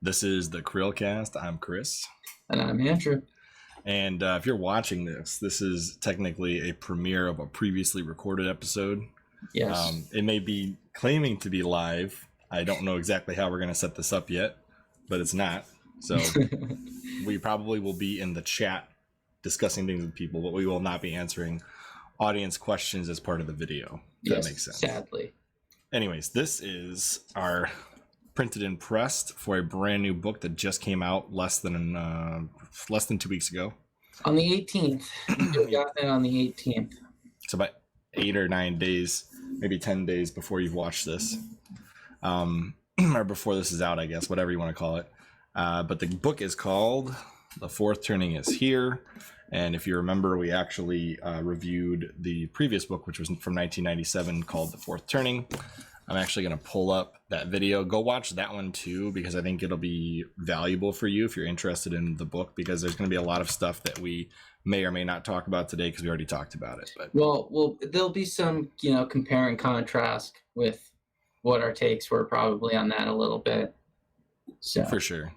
This is the Krillcast. I'm Chris. And I'm Andrew. And if you're watching this, this is technically a premiere of a previously recorded episode. Yes. It may be claiming to be live. I don't know exactly how we're going to set this up yet, but it's not. So we probably will be in the chat discussing things with people, but we will not be answering audience questions as part of the video. If that makes sense. Sadly. Anyways, this is our printed and pressed for a brand new book that just came out less than 2 weeks ago. On the 18th. You got it on the 18th. So about 8 or 9 days, maybe 10 days before you've watched this. Or before this is out, I guess, whatever you want to call it. But the book is called The Fourth Turning is Here. And if you remember, we actually reviewed the previous book, which was from 1997, called The Fourth Turning. I'm actually going to pull up that video. Go watch that one too, because I think it'll be valuable for you if you're interested in the book, because there's going to be a lot of stuff that we may or may not talk about today because we already talked about it. But well, there'll be some, compare and contrast with what our takes were probably on that a little bit. So for sure.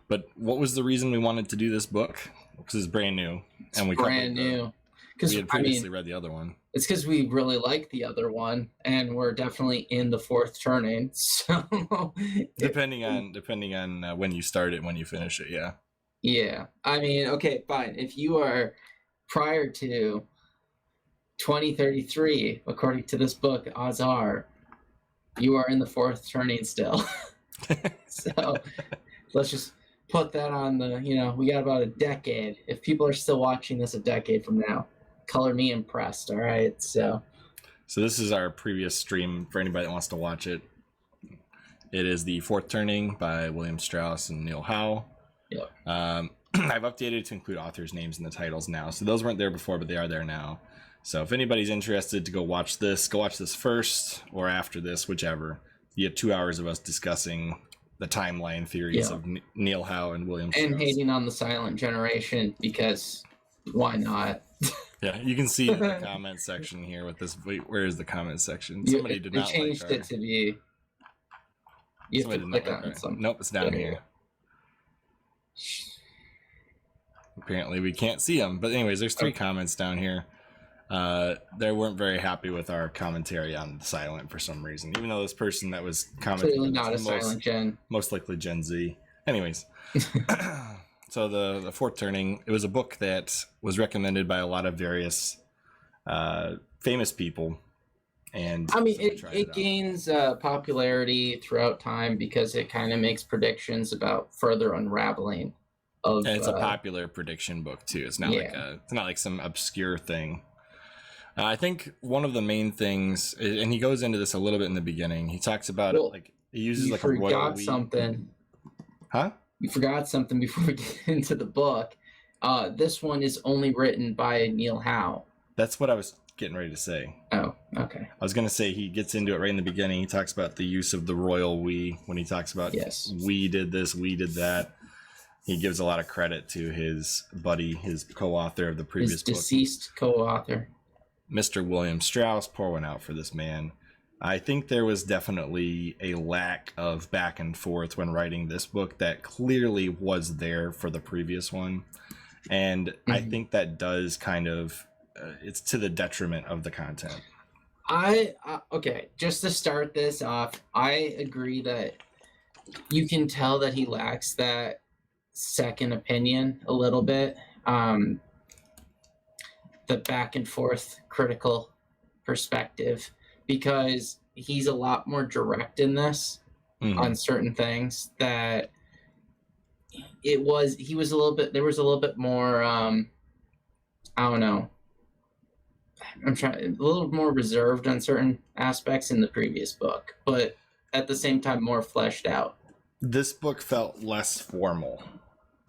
But what was the reason we wanted to do this book? Because it's brand new, and we had previously read the other one. It's because we really like the other one, and we're definitely in the fourth turning. So depending on when you start it, when you finish it, yeah. Yeah, I mean, okay, fine. If you are prior to 2033, according to this book, odds are you are in the fourth turning still. So let's just put that on the, we got about a decade. If people are still watching this a decade from now, color me impressed. All right. So this is our previous stream for anybody that wants to watch it. It is The Fourth Turning by William Strauss and Neil Howe. Yep. I've updated to include authors' names in the titles now. So those weren't there before, but they are there now. So if anybody's interested to go watch this first or after this, whichever. You have 2 hours of us discussing the timeline theories of Neil Howe and William Strauss. And hating on the silent generation, because why not? Yeah, you can see in the comment section here with this. Wait, where is the comment section? Somebody did not changed it to be. You have to click on something. Nope, it's down here. Apparently we can't see them, but anyways, there's 3 comments down here. They weren't very happy with our commentary on the silent for some reason, even though this person that was commenting clearly not a silent gen, most likely Gen Z. Anyways. So the Fourth Turning, it was a book that was recommended by a lot of various famous people. And I mean, it gains popularity throughout time because it kind of makes predictions about further unraveling of. And it's a popular prediction book too. It's not like some obscure thing. I think one of the main things, and he goes into this a little bit in the beginning. He talks about it like he uses like a royal we. Something. Huh? You forgot something before we get into the book. This one is only written by Neil Howe. That's what I was getting ready to say. Oh, okay. I was going to say he gets into it right in the beginning. He talks about the use of the royal we when he talks about we did this, we did that. He gives a lot of credit to his buddy, his co-author of the previous book. Deceased co-author. Mr. William Strauss. Pour one out for this man. I think there was definitely a lack of back and forth when writing this book that clearly was there for the previous one. And I think that does kind of, it's to the detriment of the content. Okay, just to start this off, I agree that you can tell that he lacks that second opinion a little bit. The back and forth critical perspective. Because he's a lot more direct in this on certain things that there was a little bit more, I don't know. A little more reserved on certain aspects in the previous book, but at the same time more fleshed out. This book felt less formal.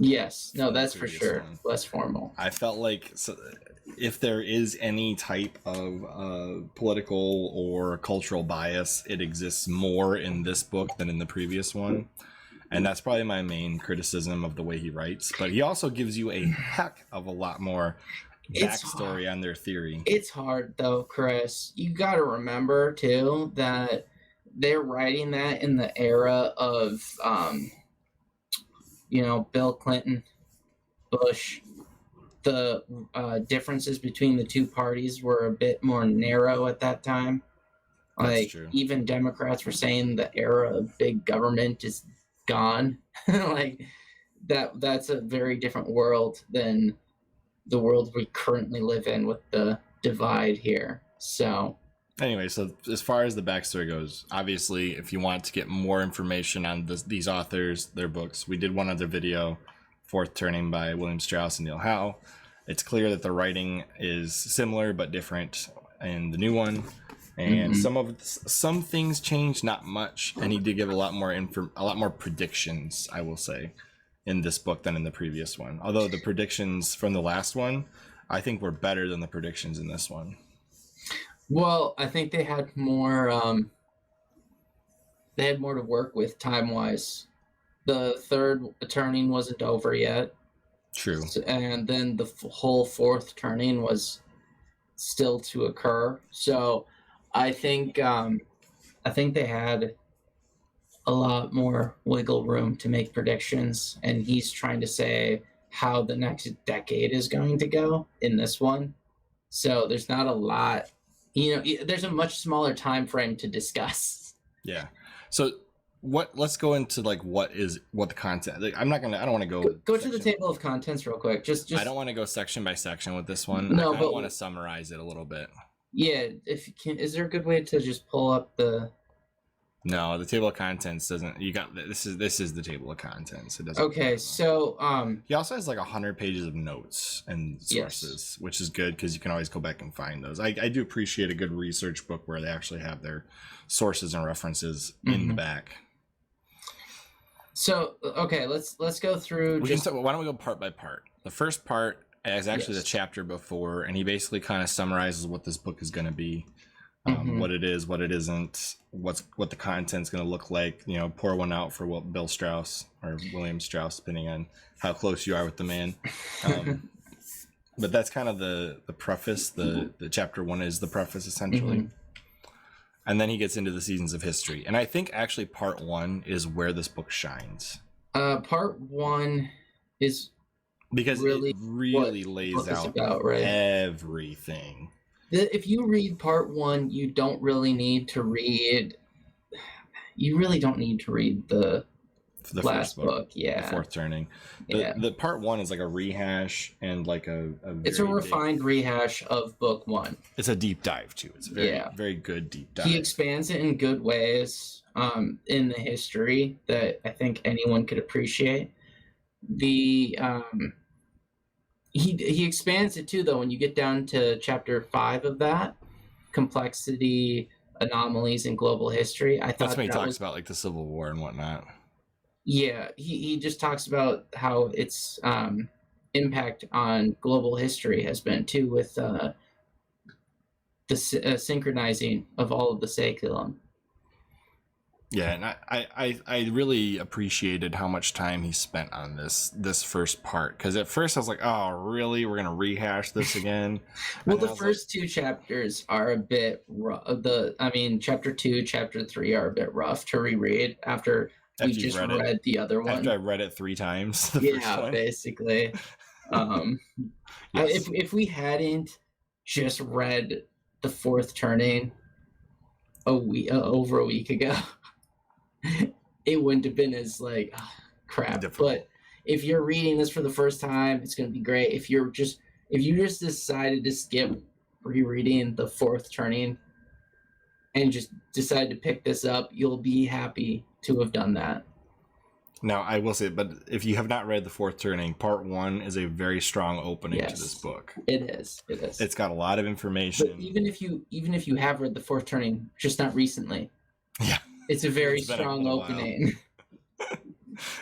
Yes, no, that's for sure. Less formal. I felt like if there is any type of political or cultural bias, it exists more in this book than in the previous one. And that's probably my main criticism of the way he writes. But he also gives you a heck of a lot more backstory on their theory. It's hard, though, Chris. You got to remember, too, that they're writing that in the era of Bill Clinton, Bush. The differences between the two parties were a bit more narrow at that time. That's true. Even Democrats were saying the era of big government is gone. Like that's a very different world than the world we currently live in with the divide here. So anyway, so as far as the backstory goes, obviously, if you want to get more information on these authors, their books, we did one other video, Fourth Turning by William Strauss and Neil Howe. It's clear that the writing is similar but different in the new one, and some things changed, not much. And he did give a lot more predictions, I will say, in this book than in the previous one. Although the predictions from the last one, I think, were better than the predictions in this one. Well, I think they had more. They had more to work with time-wise. The third turning wasn't over yet. True. And then the whole fourth turning was still to occur. So I think they had a lot more wiggle room to make predictions, and he's trying to say how the next decade is going to go in this one. So there's not a lot, there's a much smaller time frame to discuss. Yeah. So let's go into what the content. I don't want to go to the table of contents real quick. Just I don't want to go section by section with this one. No, I want to summarize it a little bit. Yeah, if you can, is there a good way to just pull up the? No, the table of contents doesn't. You got this is the table of contents. It doesn't. Okay, so he also has 100 pages of notes and sources, which is good because you can always go back and find those. I do appreciate a good research book where they actually have their sources and references in the back. So okay, let's go through. Why don't we go part by part? The first part is actually the chapter before, and he basically kind of summarizes what this book is going to be, what it is, what it isn't, what the content's going to look like. Pour one out for Bill Strauss or William Strauss, depending on how close you are with the man. But that's kind of the preface. The chapter one is the preface essentially. And then he gets into the seasons of history. And I think actually part one is where this book shines. Part one is because it really lays out everything. If you read part one, you don't really need to read. You really don't need to read the last book. Yeah, the Fourth Turning. The part one is like a rehash and it's a refined rehash of book one. It's a deep dive too. It's a very good deep dive. He expands it in good ways in the history that I think anyone could appreciate. He expands it too, though, when you get down to chapter 5 of that, complexity, anomalies in global history. I thought that's when he talks about the Civil War and whatnot. Yeah, he just talks about how its impact on global history has been too, with the synchronizing of all of the saeculum. Yeah, and I really appreciated how much time he spent on this first part, because at first I was like, oh really, we're gonna rehash this again? Well, the first two chapters are a bit rough. Chapter 2, chapter 3 are a bit rough to reread after you just read the other one. After I read it 3 times. Yeah, basically. Yes. If we hadn't just read the Fourth Turning over a week ago, it wouldn't have been as crap. Difficult. But if you're reading this for the first time, it's going to be great. If you just decided to skip rereading the Fourth Turning and just decide to pick this up, you'll be happy to have done that. Now, I will say, but if you have not read The Fourth Turning, part 1 is a very strong opening to this book. It is. It's got a lot of information. But even if you have read The Fourth Turning, just not recently. Yeah. It's a very strong opening.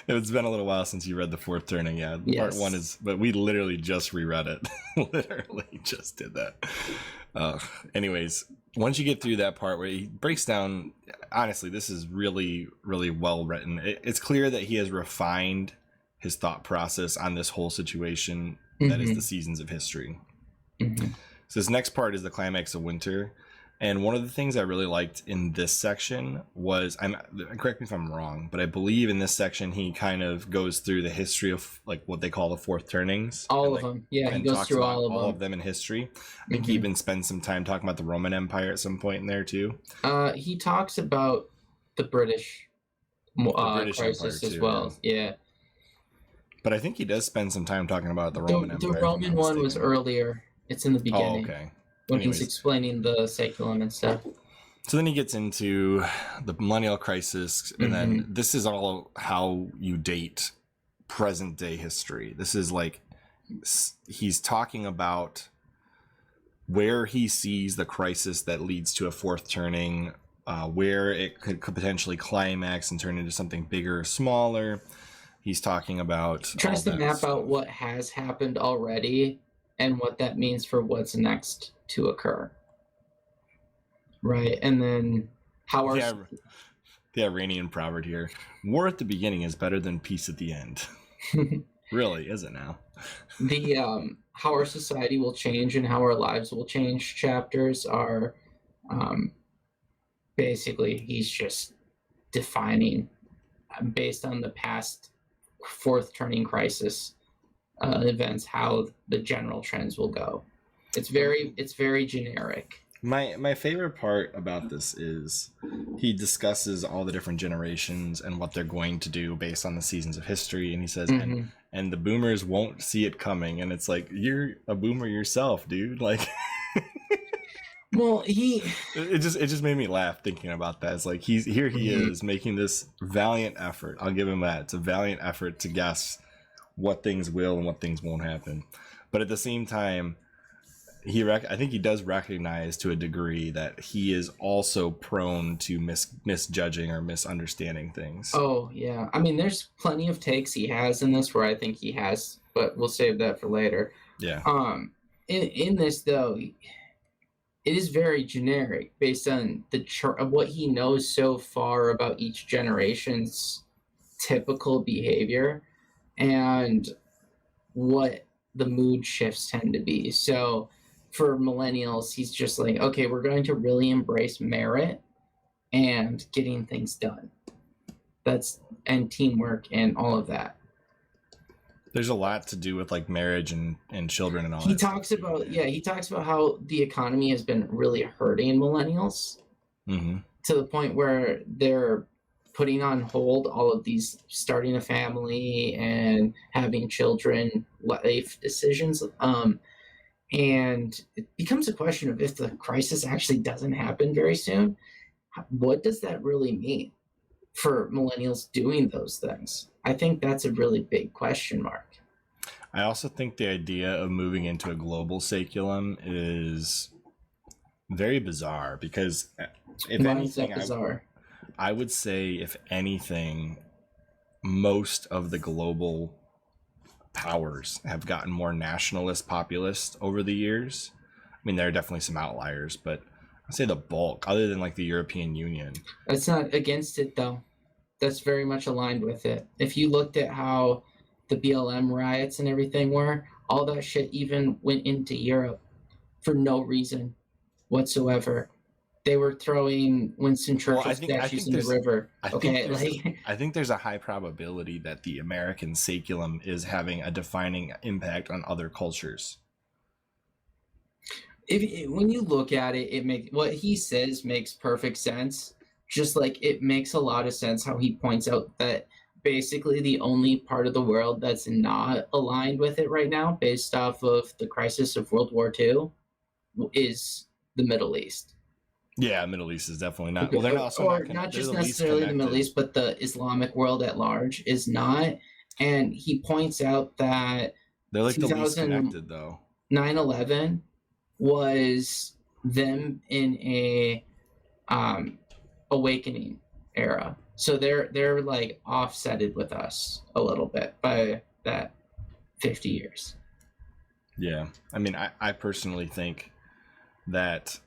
It's been a little while since you read The Fourth Turning, yeah. Yes. Part 1 is, but we literally just reread it. Literally just did that. Anyways, once you get through that part where he breaks down, honestly, this is really, really well written. It's clear that he has refined his thought process on this whole situation that is the seasons of history. So this next part is the climax of winter. And one of the things I really liked in this section was, correct me if I'm wrong, but I believe in this section he kind of goes through the history of like what they call the fourth turnings. All of them. Yeah, he goes through all of them in history. I think he even spends some time talking about the Roman Empire at some point in there too. He talks about the British crisis as well. Yeah. But I think he does spend some time talking about the Roman Empire. The Roman one was earlier. It's in the beginning. Oh, okay. When he's explaining the saeculum and stuff. So then he gets into the millennial crisis, and then this is all how you date present day history. This is like, he's talking about where he sees the crisis that leads to a fourth turning, where it could potentially climax and turn into something bigger or smaller. He's talking about... He tries to map out what has happened already and what that means for what's next to occur. Right, and then how our... The Iranian proverb here, war at the beginning is better than peace at the end. Really, is it now? The how our society will change and how our lives will change chapters are basically, he's just defining based on the past fourth turning crisis events how the general trends will go. It's very generic. My favorite part about this is he discusses all the different generations and what they're going to do based on the seasons of history, and he says and the boomers won't see it coming, and it's like, you're a boomer yourself, dude. Like well, it just made me laugh thinking about that. It's like he is making this valiant effort. I'll give him that. It's a valiant effort to guess what things will and what things won't happen. But at the same time, I think he does recognize to a degree that he is also prone to misjudging or misunderstanding things. Oh, yeah. I mean, there's plenty of takes he has in this where I think he has, but we'll save that for later. Yeah. In this, though, it is very generic based on what he knows so far about each generation's typical behavior and what the mood shifts tend to be. So for millennials, he's just like, okay, we're going to really embrace merit and getting things done. And teamwork and all of that. There's a lot to do with like marriage and children and all that. He talks about how the economy has been really hurting millennials to the point where they're putting on hold all of these starting a family and having children life decisions. And it becomes a question of, if the crisis actually doesn't happen very soon, what does that really mean for millennials doing those things? I think that's a really big question mark. I also think the idea of moving into a global saeculum is very bizarre, because if anything, I would say, if anything, most of the global powers have gotten more nationalist populist over the years. I mean, there are definitely some outliers, but I'd say the bulk, other than like the European Union. That's not against it, though. That's very much aligned with it. If you looked at how the BLM riots and everything were, all that shit even went into Europe for no reason whatsoever. They were throwing Winston Churchill statues in the river. I think there's a high probability that the American saeculum is having a defining impact on other cultures. When you look at it, what he says makes perfect sense. Just like it makes a lot of sense how he points out that basically the only part of the world that's not aligned with it right now, based off of the crisis of World War II, is the Middle East. Yeah, Middle East is definitely not. Well, they're also not just necessarily the Middle East, but the Islamic world at large is not. And he points out that they're like the least connected, though. 9/11 was them in a awakening era, so they're like offsetted with us a little bit by that 50 years. Yeah, I mean, I personally think that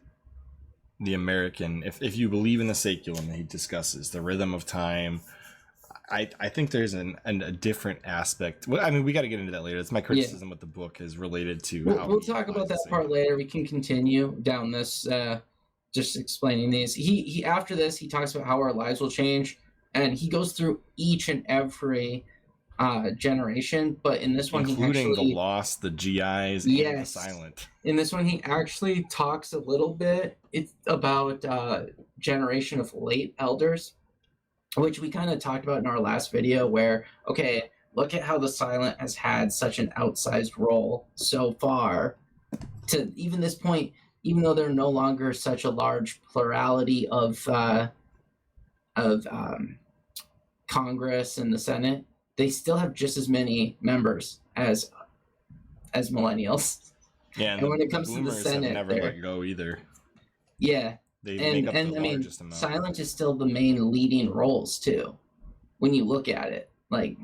the American, if you believe in the saeculum that he discusses, the rhythm of time, I think there's a different aspect. Well, I mean, we got to get into that later. It's my criticism with the book is related to we'll talk about that part later. We can continue down this just explaining these. He after this, he talks about how our lives will change, and he goes through each and every generation. But in this one, including the Lost, the GIs, and the Silent. In this one, he actually talks a little bit. It's about generation of late elders, which we kind of talked about in our last video. Where okay, look at how the Silent has had such an outsized role so far. To even this point, even though they're no longer such a large plurality of Congress and the Senate, they still have just as many members as millennials. Yeah, and when it comes to the Senate, have never let go either. Yeah, they make up the largest amount. Silent is still the main leading roles too, when you look at it, like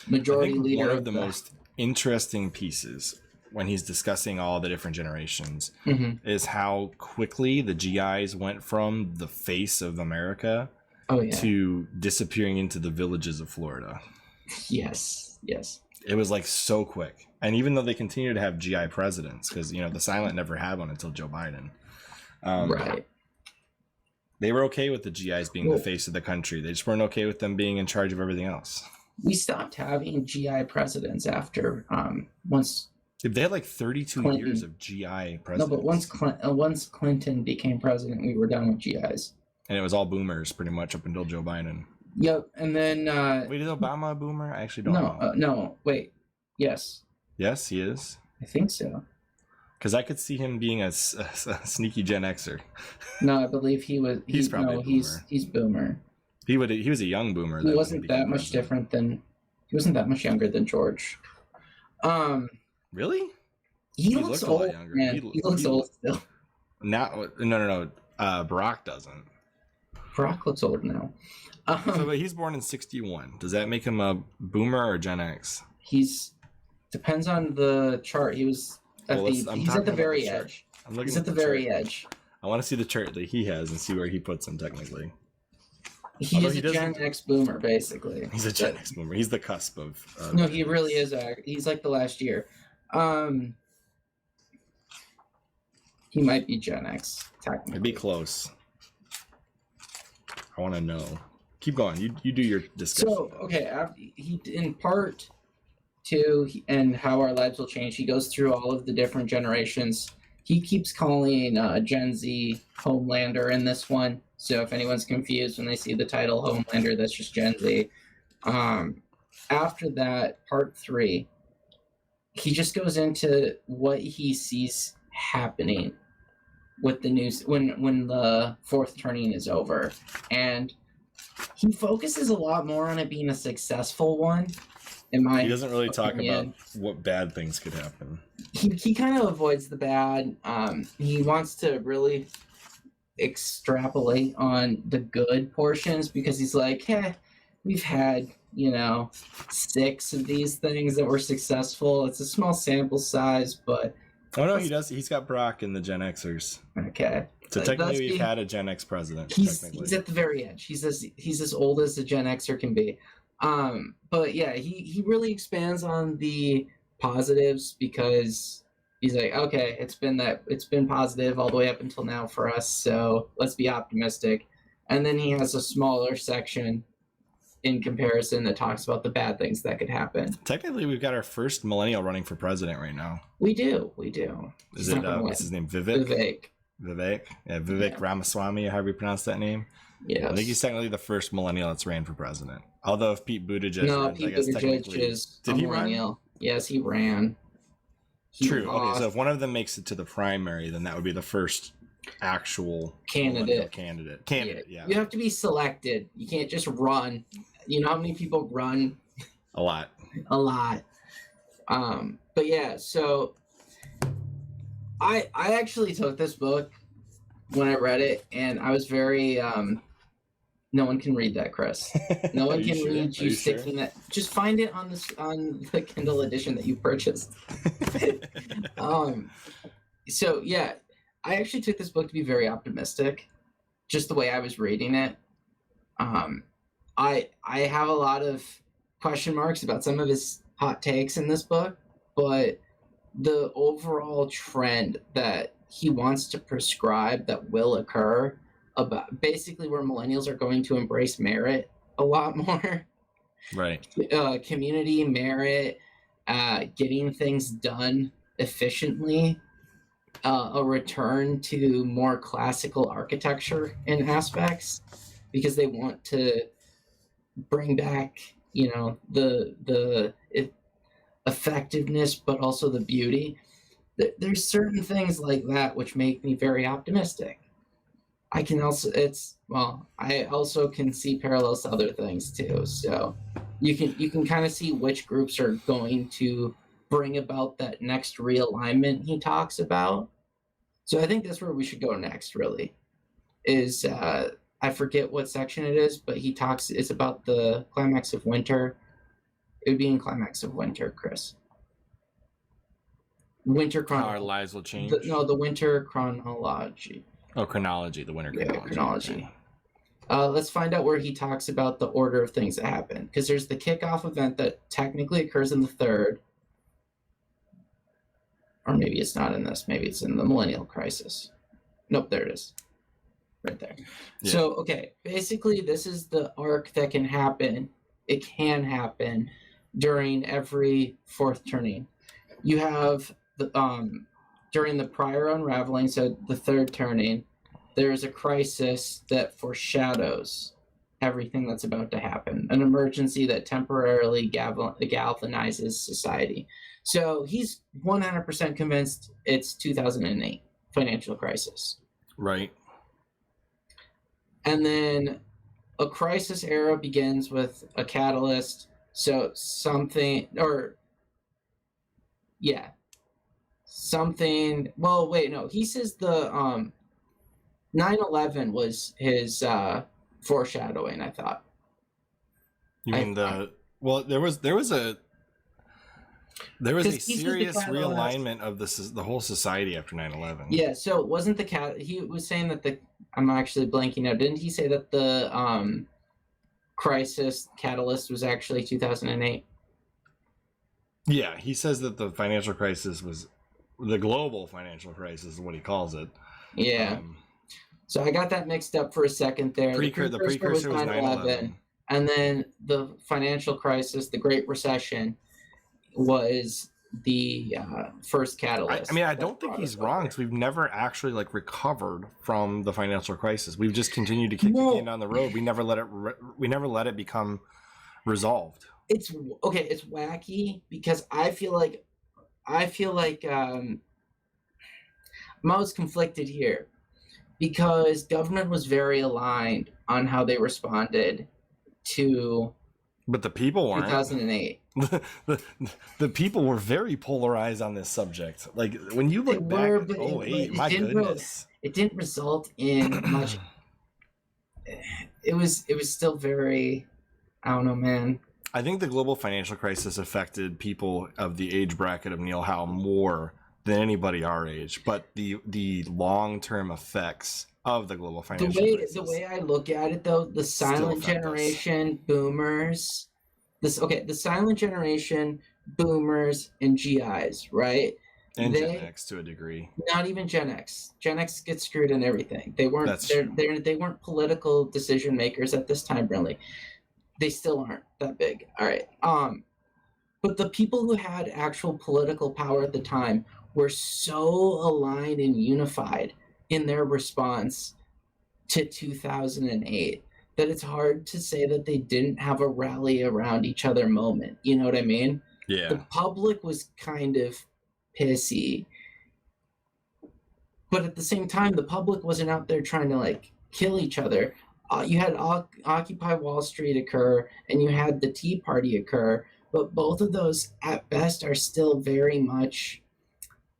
majority leader. One of the most interesting pieces when he's discussing all the different generations is how quickly the GIs went from the face of America to disappearing into the villages of Florida. Yes. It was like so quick. And even though they continue to have GI presidents, because the Silent never had one until Joe Biden. Right. They were okay with the GIs being the face of the country. They just weren't okay with them being in charge of everything else. We stopped having GI presidents after once. They had like 32 years of GI presidents. No, but once Clinton became president, we were done with GIs. And it was all boomers pretty much up until Joe Biden. Yep, and then... wait, is Obama a boomer? I actually don't know. No, wait. Yes. Yes, he is? I think so. Because I could see him being a sneaky Gen Xer. No, I believe he was... He's probably a boomer. He's boomer. He was a young boomer. He wasn't that much different than... He wasn't that much younger than George. Really? He looks old, man. He looks old still. No. Barack doesn't. Barack looks old now. But he's born in 61. Does that make him a boomer or Gen X? Depends on the chart. He's at the very edge. He's at the very edge. I want to see the chart that he has and see where he puts him technically. He's a Gen X boomer, basically. He's a Gen X boomer. He's the cusp of... no, he really is. He's like the last year. He might be Gen X, technically. It'd be close. I want to know. Keep going. You do your discussion. So, okay, he in part 2 and how our lives will change, he goes through all of the different generations. He keeps calling Gen Z Homelander in this one. So if anyone's confused when they see the title Homelander, that's just Gen Z. After that, part 3, he just goes into what he sees happening with the news when the fourth turning is over, and he focuses a lot more on it being a successful one. He doesn't really talk about what bad things could happen. He kind of avoids the bad. He wants to really extrapolate on the good portions because he's like, hey, we've had 6 of these things that were successful. It's a small sample size, but oh no, he does. He's got Brock and the Gen Xers. Okay. So technically, we've had a Gen X president. He's at the very edge. He's as old as a Gen Xer can be. But yeah, he really expands on the positives because he's like, okay, it's been positive all the way up until now for us. So let's be optimistic. And then he has a smaller section in comparison that talks about the bad things that could happen. Technically, we've got our first millennial running for president right now. We do. Is it what's his name? Vivek. Yeah, Vivek Ramaswamy, however you pronounce that name. Yeah. I think he's technically the first millennial that's ran for president. Although if Pete Buttigieg Buttigieg is did he run? Yes, he ran. True. Okay, so if one of them makes it to the primary, then that would be the first actual candidate. Yeah. You have to be selected. You can't just run. You know how many people run? A lot. But yeah, so I actually took this book when I read it, and I was very no one can read that, Chris. No one can read you sticking that. Just find it on the Kindle edition that you purchased. So yeah, I actually took this book to be very optimistic, just the way I was reading it. I have a lot of question marks about some of his hot takes in this book, but the overall trend that he wants to prescribe that will occur, about basically where millennials are going to embrace merit a lot more. Right. Community merit, getting things done efficiently, a return to more classical architecture in aspects, because they want to bring back, the effectiveness, but also the beauty. There's certain things like that which make me very optimistic. I also can see parallels to other things too. So you can kind of see which groups are going to bring about that next realignment he talks about. So I think that's where we should go next, really. Is I forget what section it is, but it's about the climax of winter. It would be in climax of winter, Chris. Winter How our lives will change. The winter chronology. Oh, chronology, the winter chronology. Yeah, chronology. Okay. Let's find out where he talks about the order of things that happen, because there's the kickoff event that technically occurs in the third, or maybe it's not in this. Maybe it's in the millennial crisis. Nope, there it is, right there. Yeah. So, okay, basically, this is the arc that can happen. It can happen during every fourth turning. You have during the prior unraveling, so the third turning, there's a crisis that foreshadows everything that's about to happen, an emergency that temporarily galvanizes society. So he's 100% convinced it's 2008 financial crisis. Right. And then a crisis era begins with a catalyst. So something. Well, wait, no. He says the 9/11 was his foreshadowing, I thought. You mean there was a serious realignment of the whole society after 9/11. Yeah, so it wasn't he was saying that I'm actually blanking out. Didn't he say that the crisis catalyst was actually 2008? Yeah, he says that the financial crisis was the global financial crisis, is what he calls it. Yeah. So I got that mixed up for a second there. The precursor was 9/11. And then the financial crisis, the Great Recession, was the first catalyst. I don't think he's wrong, because we've never actually recovered from the financial crisis. We've just continued to kick the can down the road. We never let it become resolved. It's okay. It's wacky because I feel like I'm always conflicted here, because government was very aligned on how they responded to. But the people weren't. 2008. The people were very polarized on this subject. Like when you look back at 2008, my goodness, it didn't result in much. It was still very, I don't know, man. I think the global financial crisis affected people of the age bracket of Neil Howe more than anybody our age. But the long-term effects of the global financial crisis. The way I look at it, though, the silent generation, boomers, the silent generation, boomers, and GIs, right? And Gen X to a degree. Not even Gen X. Gen X gets screwed in everything. They weren't. They weren't political decision makers at this time, really. They still aren't that big. All right. But the people who had actual political power at the time were so aligned and unified in their response to 2008 that it's hard to say that they didn't have a rally around each other moment. You know what I mean? Yeah. The public was kind of pissy. But at the same time, the public wasn't out there trying to kill each other. You had Occupy Wall Street occur, and you had the Tea Party occur, but both of those at best are still very much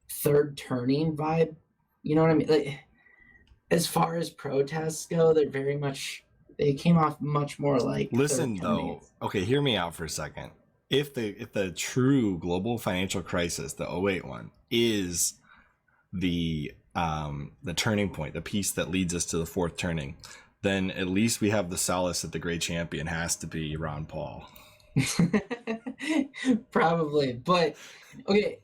third turning vibe. You know what I mean? As far as protests go, they came off much more like. Listen though, okay, hear me out for a second. If the true global financial crisis, the 2008 one, is the turning point, the piece that leads us to the fourth turning, then at least we have the solace that the great champion has to be Ron Paul. Probably. But okay,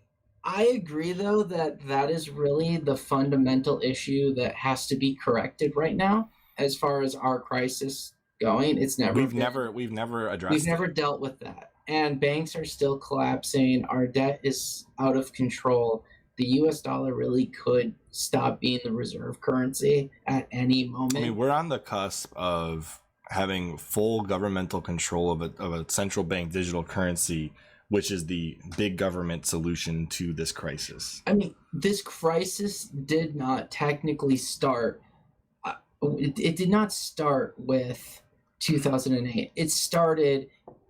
I agree, though, that is really the fundamental issue that has to be corrected right now. As far as our crisis going, it's never we've never addressed we've never dealt with that, and banks are still collapsing. Our debt is out of control. The U.S. dollar really could stop being the reserve currency at any moment. I mean, we're on the cusp of having full governmental control of a central bank digital currency, which is the big government solution to this crisis. I mean, this crisis did not technically start. It did not start with 2008. It started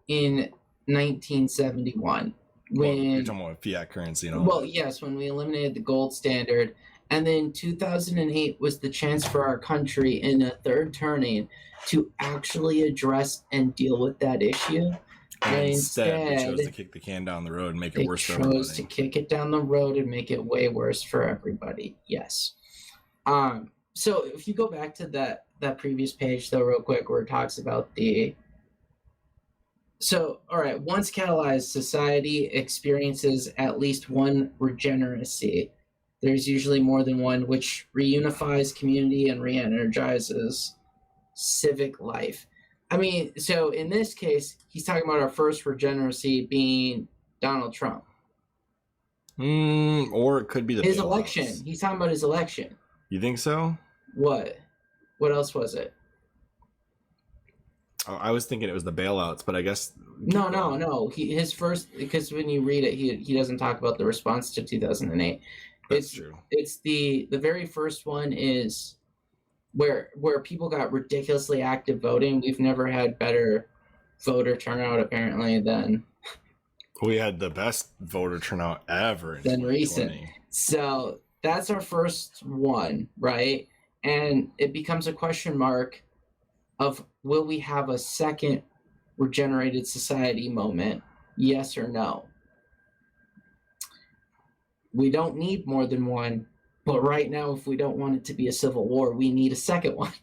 in 1971 when you're talking about fiat currency and all. Well, yes, when we eliminated the gold standard, and then 2008 was the chance for our country in a third turning to actually address and deal with that issue. And instead, they chose to kick the can down the road and make it worse for everybody. They chose to kick it down the road and make it way worse for everybody. Yes. So if you go back to that previous page, though, real quick, where it talks about all right, once catalyzed, society experiences at least one regeneracy. There's usually more than one, which reunifies community and re-energizes civic life. I mean, so in this case, he's talking about our first regeneracy being Donald Trump. Or it could be his election. He's talking about his election. You think so? What else was it? Oh, I was thinking it was the bailouts, but I guess no. His first, because when you read it, he doesn't talk about the response to 2008. That's true. It's the very first one is where people got ridiculously active voting. We've never had better voter turnout apparently than we had the best voter turnout ever than recent. So that's our first one, right? And it becomes a question mark of will we have a second regenerated society moment? Yes or no? We don't need more than one, but right now, if we don't want it to be a civil war, we need a second one.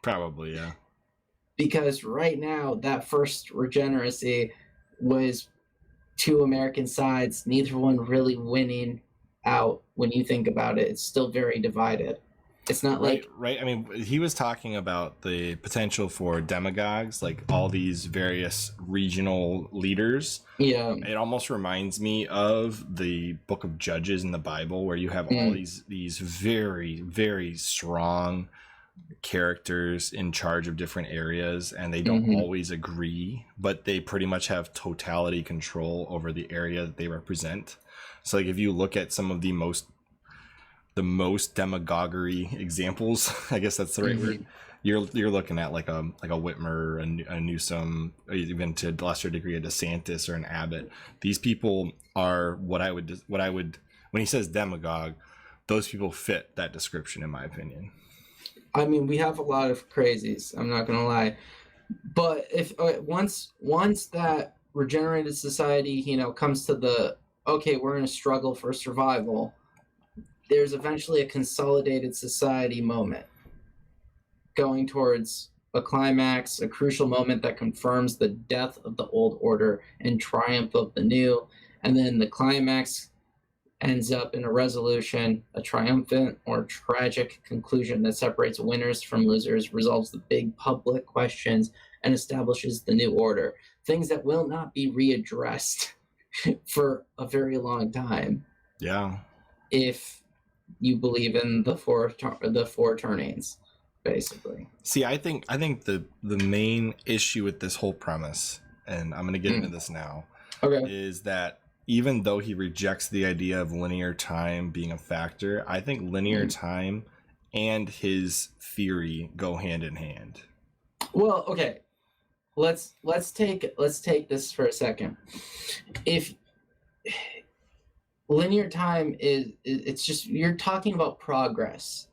Probably, yeah. Because right now, that first regeneracy was two American sides, neither one really winning out when you think about it. It's still very divided. It's not right. I mean, he was talking about the potential for demagogues, like all these various regional leaders. Yeah. It almost reminds me of the Book of Judges in the Bible, where you have all these very, very strong characters in charge of different areas, and they don't always agree, but they pretty much have totality control over the area that they represent. So, like, if you look at some of the most demagoguery examples, I guess that's the right word. You're looking at like a Whitmer, a Newsom, even to a lesser degree a DeSantis or an Abbott. These people are what I would when he says demagogue, those people fit that description in my opinion. I mean, we have a lot of crazies, I'm not gonna lie, but if once that regenerated society, comes to the okay, we're in a struggle for survival, there's eventually a consolidated society moment going towards a climax, a crucial moment that confirms the death of the old order and triumph of the new. And then the climax ends up in a resolution, a triumphant or tragic conclusion that separates winners from losers, resolves the big public questions, and establishes the new order. Things that will not be readdressed for a very long time. Yeah. If you believe in the four turnings, basically. See, I think the main issue with this whole premise, and I'm going to get into this now, is that even though he rejects the idea of linear time being a factor, I think linear time and his theory go hand in hand. Well, okay. Let's take this for a second. If linear time it's just, you're talking about progress.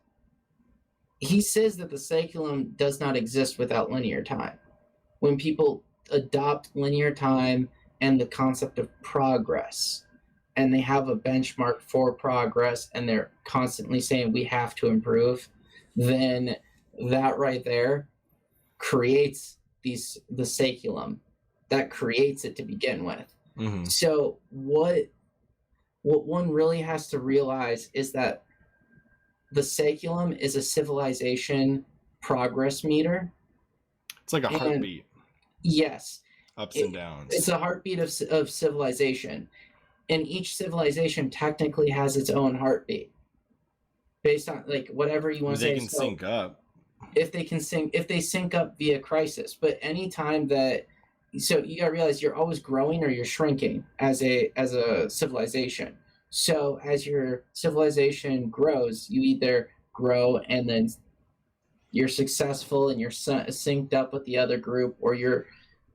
He says that the saeculum does not exist without linear time. When people adopt linear time and the concept of progress, and they have a benchmark for progress, and they're constantly saying we have to improve, then that right there creates the saeculum. That creates it to begin with. So what what one really has to realize is that the saculum is a civilization progress meter. It's like a heartbeat. Yes. Ups and downs. It's a heartbeat of civilization. And each civilization technically has its own heartbeat. Based on like whatever you want to say. They can sync up. If they sync up via crisis. But anytime that, so you gotta realize you're always growing or you're shrinking as a civilization. So as your civilization grows, you either grow and then you're successful and you're synced up with the other group, or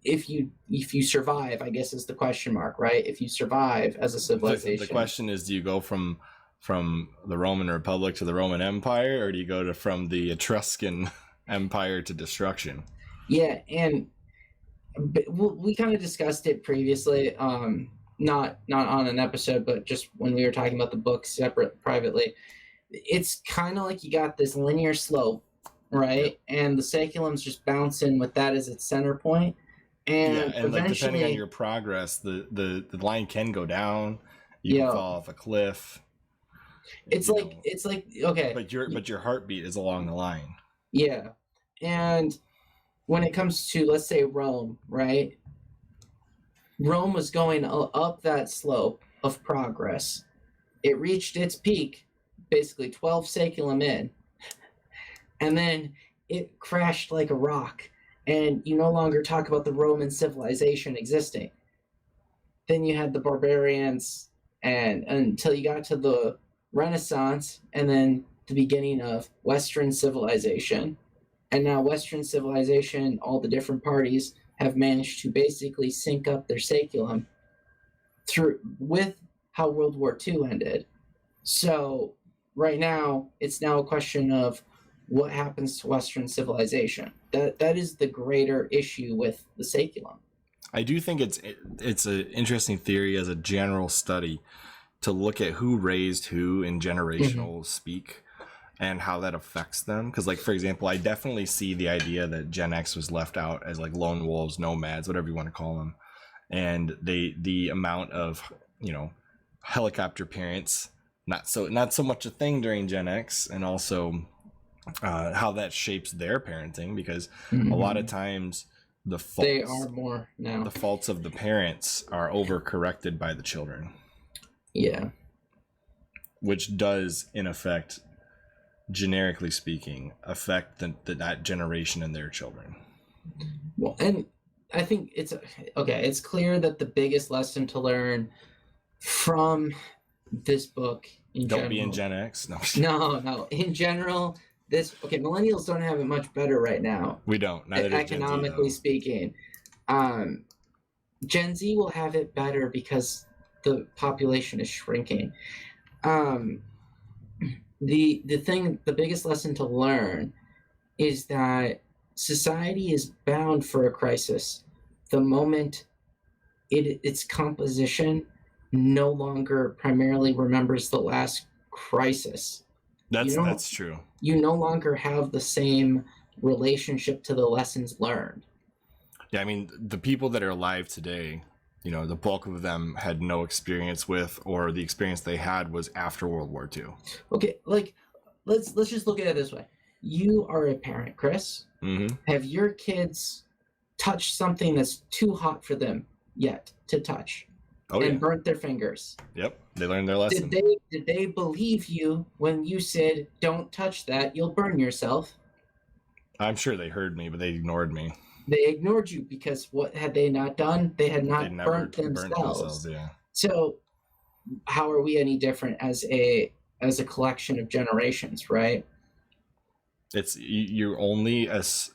if you survive, I guess is the question mark, right? If you survive as a civilization. The question is, do you go from the Roman Republic to the Roman Empire, or do you go from the Etruscan Empire to destruction? Yeah, and we kind of discussed it previously, not on an episode, but just when we were talking about the book privately. It's kind of like you got this linear slope, right? And the saculum's just bouncing with that as its center point. And like depending on your progress, the line can go down. You can fall off a cliff. It's like okay. But your heartbeat is along the line. Yeah. And when it comes to, let's say, Rome, right? Rome was going up that slope of progress. It reached its peak, basically 12 saculum in, and then it crashed like a rock, and you no longer talk about the Roman civilization existing. Then you had the barbarians, and until you got to the Renaissance, and then the beginning of Western civilization. And now Western civilization, all the different parties have managed to basically sync up their saculum with how World War II ended. So right now, it's now a question of what happens to Western civilization. That is the greater issue with the saculum. I do think it's an interesting theory as a general study to look at who raised who in generational speak and how that affects them. Because, like, for example, I definitely see the idea that Gen X was left out as like lone wolves, nomads, whatever you want to call them, and the amount of helicopter parents, not so much a thing during Gen X, and also how that shapes their parenting, because a lot of times the faults, they are more now. The faults of the parents are overcorrected by the children. Yeah. Which does, in effect, generically speaking, affect that generation and their children. Well, and I think it's clear that the biggest lesson to learn from this book Don't be in Gen X. No. In general, millennials don't have it much better right now. We don't. Neither does economically speaking. Gen Z will have it better because the population is shrinking. The biggest lesson to learn is that society is bound for a crisis the moment its composition no longer primarily remembers the last crisis. That's true. You no longer have the same relationship to the lessons learned. Yeah, I mean, the people that are alive today, the bulk of them had no experience with, or the experience they had was after World War II. Okay, like let's just look at it this way. You are a parent, Chris. Mm-hmm. Have your kids touched something that's too hot for them yet to touch? And burnt their fingers? Yep, they learned their lesson. Did they believe you when you said, "Don't touch that, you'll burn yourself"? I'm sure they heard me, but they ignored me. They ignored you because what had they not done? They had not burnt themselves. Yeah. So how are we any different as a collection of generations, right? It's you're only as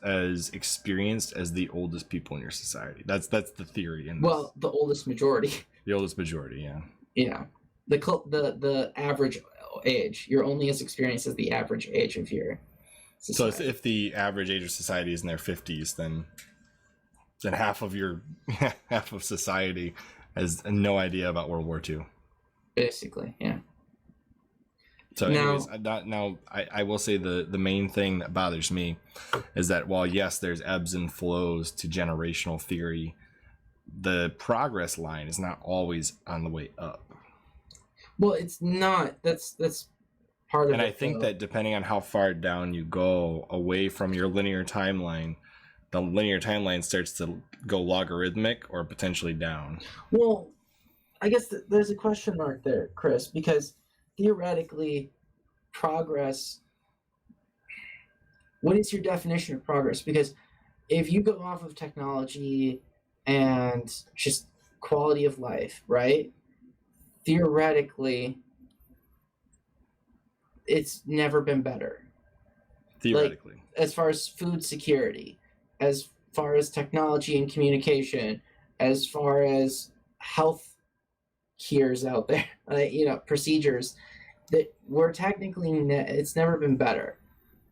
experienced as the oldest people in your society. That's the theory. The oldest majority. The oldest majority, yeah. Yeah. The average age. You're only as experienced as the average age of your society. So if the average age of society is in their 50s, then half of society has no idea about World War II. Basically, yeah. So anyways, I will say the main thing that bothers me is that while yes, there's ebbs and flows to generational theory, the progress line is not always on the way up. Well, it's not. That's part of And it. I think though. that depending on how far down you go away from your linear timeline, the linear timeline starts to go logarithmic or potentially down. Well, I guess there's a question mark there, Chris, because theoretically, progress. What is your definition of progress? Because if you go off of technology and just quality of life, right? Theoretically, it's never been better. Theoretically. Like, as far as food security, as far as technology and communication, as far as health cures out there, procedures, that we're technically, it's never been better.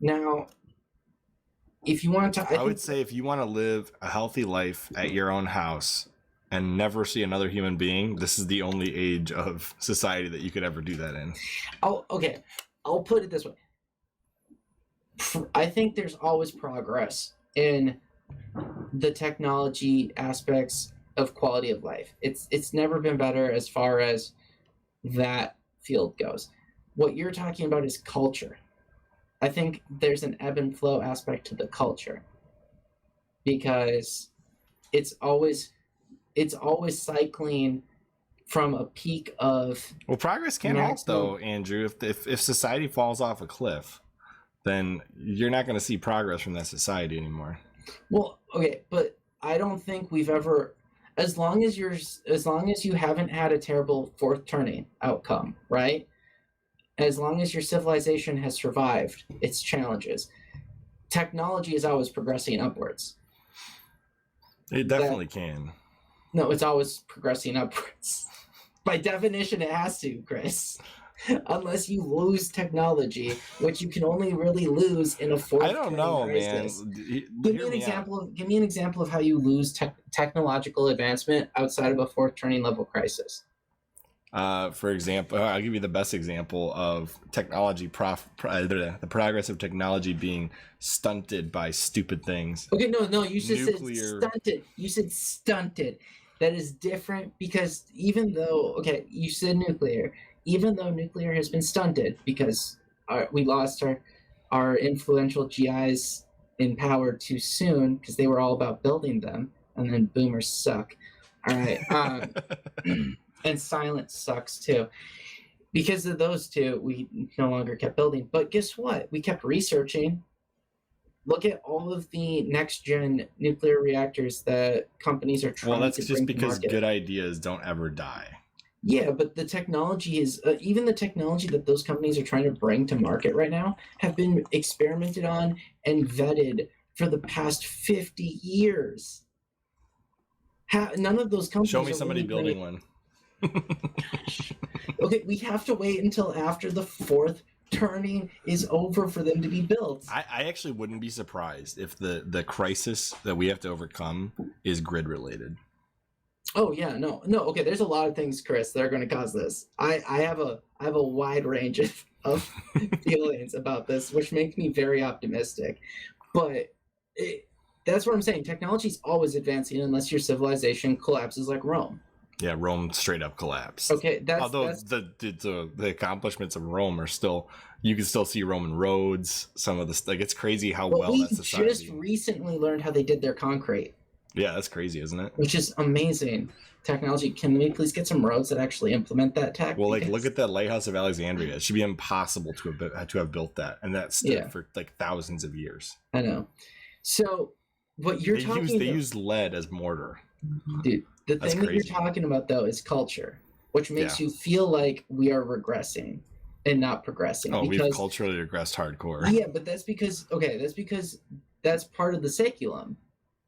Now, if you want to, I would say if you want to live a healthy life at your own house and never see another human being, this is the only age of society that you could ever do that in. Okay, I'll put it this way. I think there's always progress in the technology aspects of quality of life. It's never been better as far as that field goes. What you're talking about is culture. I think there's an ebb and flow aspect to the culture because it's always cycling from a peak of. Well, progress can halt though, Andrew. If society falls off a cliff, then you're not going to see progress from that society anymore. Well, okay, but I don't think we've ever, as long as you haven't had a terrible fourth turning outcome, right? As long as your civilization has survived its challenges, technology is always progressing upwards. It definitely can. No, it's always progressing upwards. By definition, it has to, Chris. Unless you lose technology, which you can only really lose in a fourth. I don't know, crisis. Man. Give me an example of how you lose technological advancement outside of a fourth turning level crisis. For example, I'll give you the best example of technology, the progress of technology being stunted by stupid things. Okay, no, you just said stunted. You said stunted. That is different because even though, you said nuclear. Even though nuclear has been stunted because we lost our influential GIs in power too soon because they were all about building them, and then boomers suck. All right. And silence sucks too. Because of those two, we no longer kept building. But guess what? We kept researching. Look at all of the next-gen nuclear reactors that companies are trying to bring to market. Well, that's just because good ideas don't ever die. Yeah, but the technology is even the technology that those companies are trying to bring to market right now have been experimented on and vetted for the past 50 years. None of those companies. Show me somebody building one. Okay, we have to wait until after the fourth turning is over for them to be built. I actually wouldn't be surprised if the crisis that we have to overcome is grid related. Oh yeah, no. Okay, there's a lot of things, Chris, that are going to cause this. I have a wide range of feelings about this, which makes me very optimistic. But that's what I'm saying. Technology is always advancing unless your civilization collapses like Rome. Yeah, Rome straight up collapsed. Okay, although the accomplishments of Rome are still, you can still see Roman roads. Some of the it's crazy how well that society. We just recently learned how they did their concrete. Yeah, that's crazy, isn't it? Which is amazing technology. Can we please get some roads that actually implement that tech? Well, look at that lighthouse of Alexandria. It should be impossible to have built that, and that stood for thousands of years. I know. So what you're they used lead as mortar. Dude, the thing that you're talking about though is culture, which makes you feel like we are regressing and not progressing. Oh, we've culturally regressed hardcore. Yeah, but that's because that's part of the saeculum.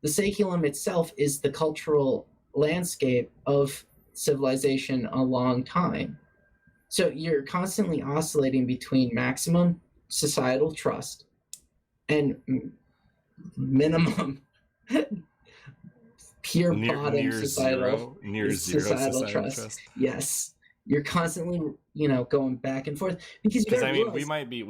The saeculum itself is the cultural landscape of civilization a long time. So you're constantly oscillating between maximum societal trust and minimum pure bottom societal zero trust. Yes, you're constantly going back and forth because we might be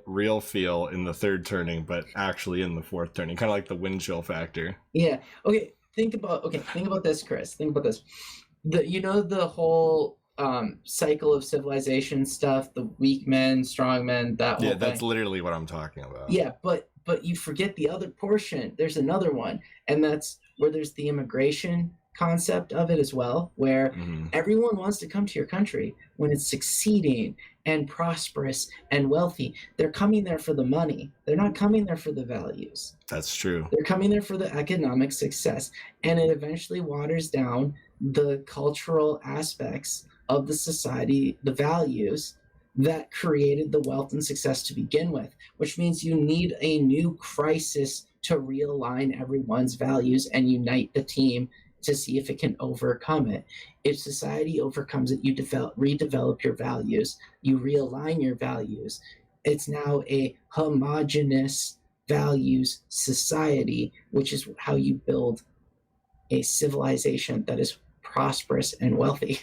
real feel in the third turning, but actually in the fourth turning, kind of like the wind chill factor. Yeah. Okay. Think about this, Chris. Think about this. The whole cycle of civilization stuff, the weak men, strong men, that whole that's thing. literally what I'm talking about. Yeah, but you forget the other portion. There's another one, and that's where there's the immigration concept of it as well, where everyone wants to come to your country when it's succeeding and prosperous and wealthy. They're coming there for the money. They're not coming there for the values. That's true. They're coming there for the economic success, and it eventually waters down the cultural aspects of the society, the values that created the wealth and success to begin with, which means you need a new crisis to realign everyone's values and unite the team to see if it can overcome it. If society overcomes it, you redevelop your values, you realign your values. It's now a homogenous values society, which is how you build a civilization that is prosperous and wealthy.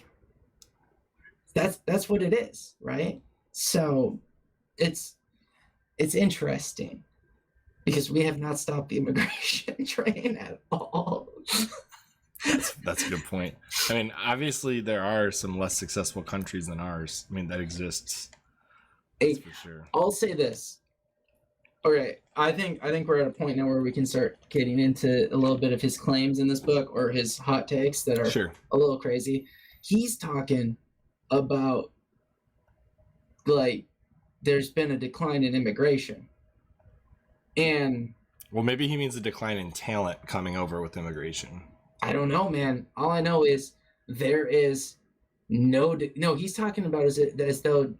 That's what it is, right? So it's interesting because we have not stopped the immigration train at all. That's a good point. I mean, obviously there are some less successful countries than ours. I mean, that exists. That's for sure. I'll say this. Okay, I think we're at a point now where we can start getting into a little bit of his claims in this book or his hot takes that are a little crazy. He's talking about like there's been a decline in immigration. And well, maybe he means a decline in talent coming over with immigration. I don't know, man. All I know is there is no he's talking about as though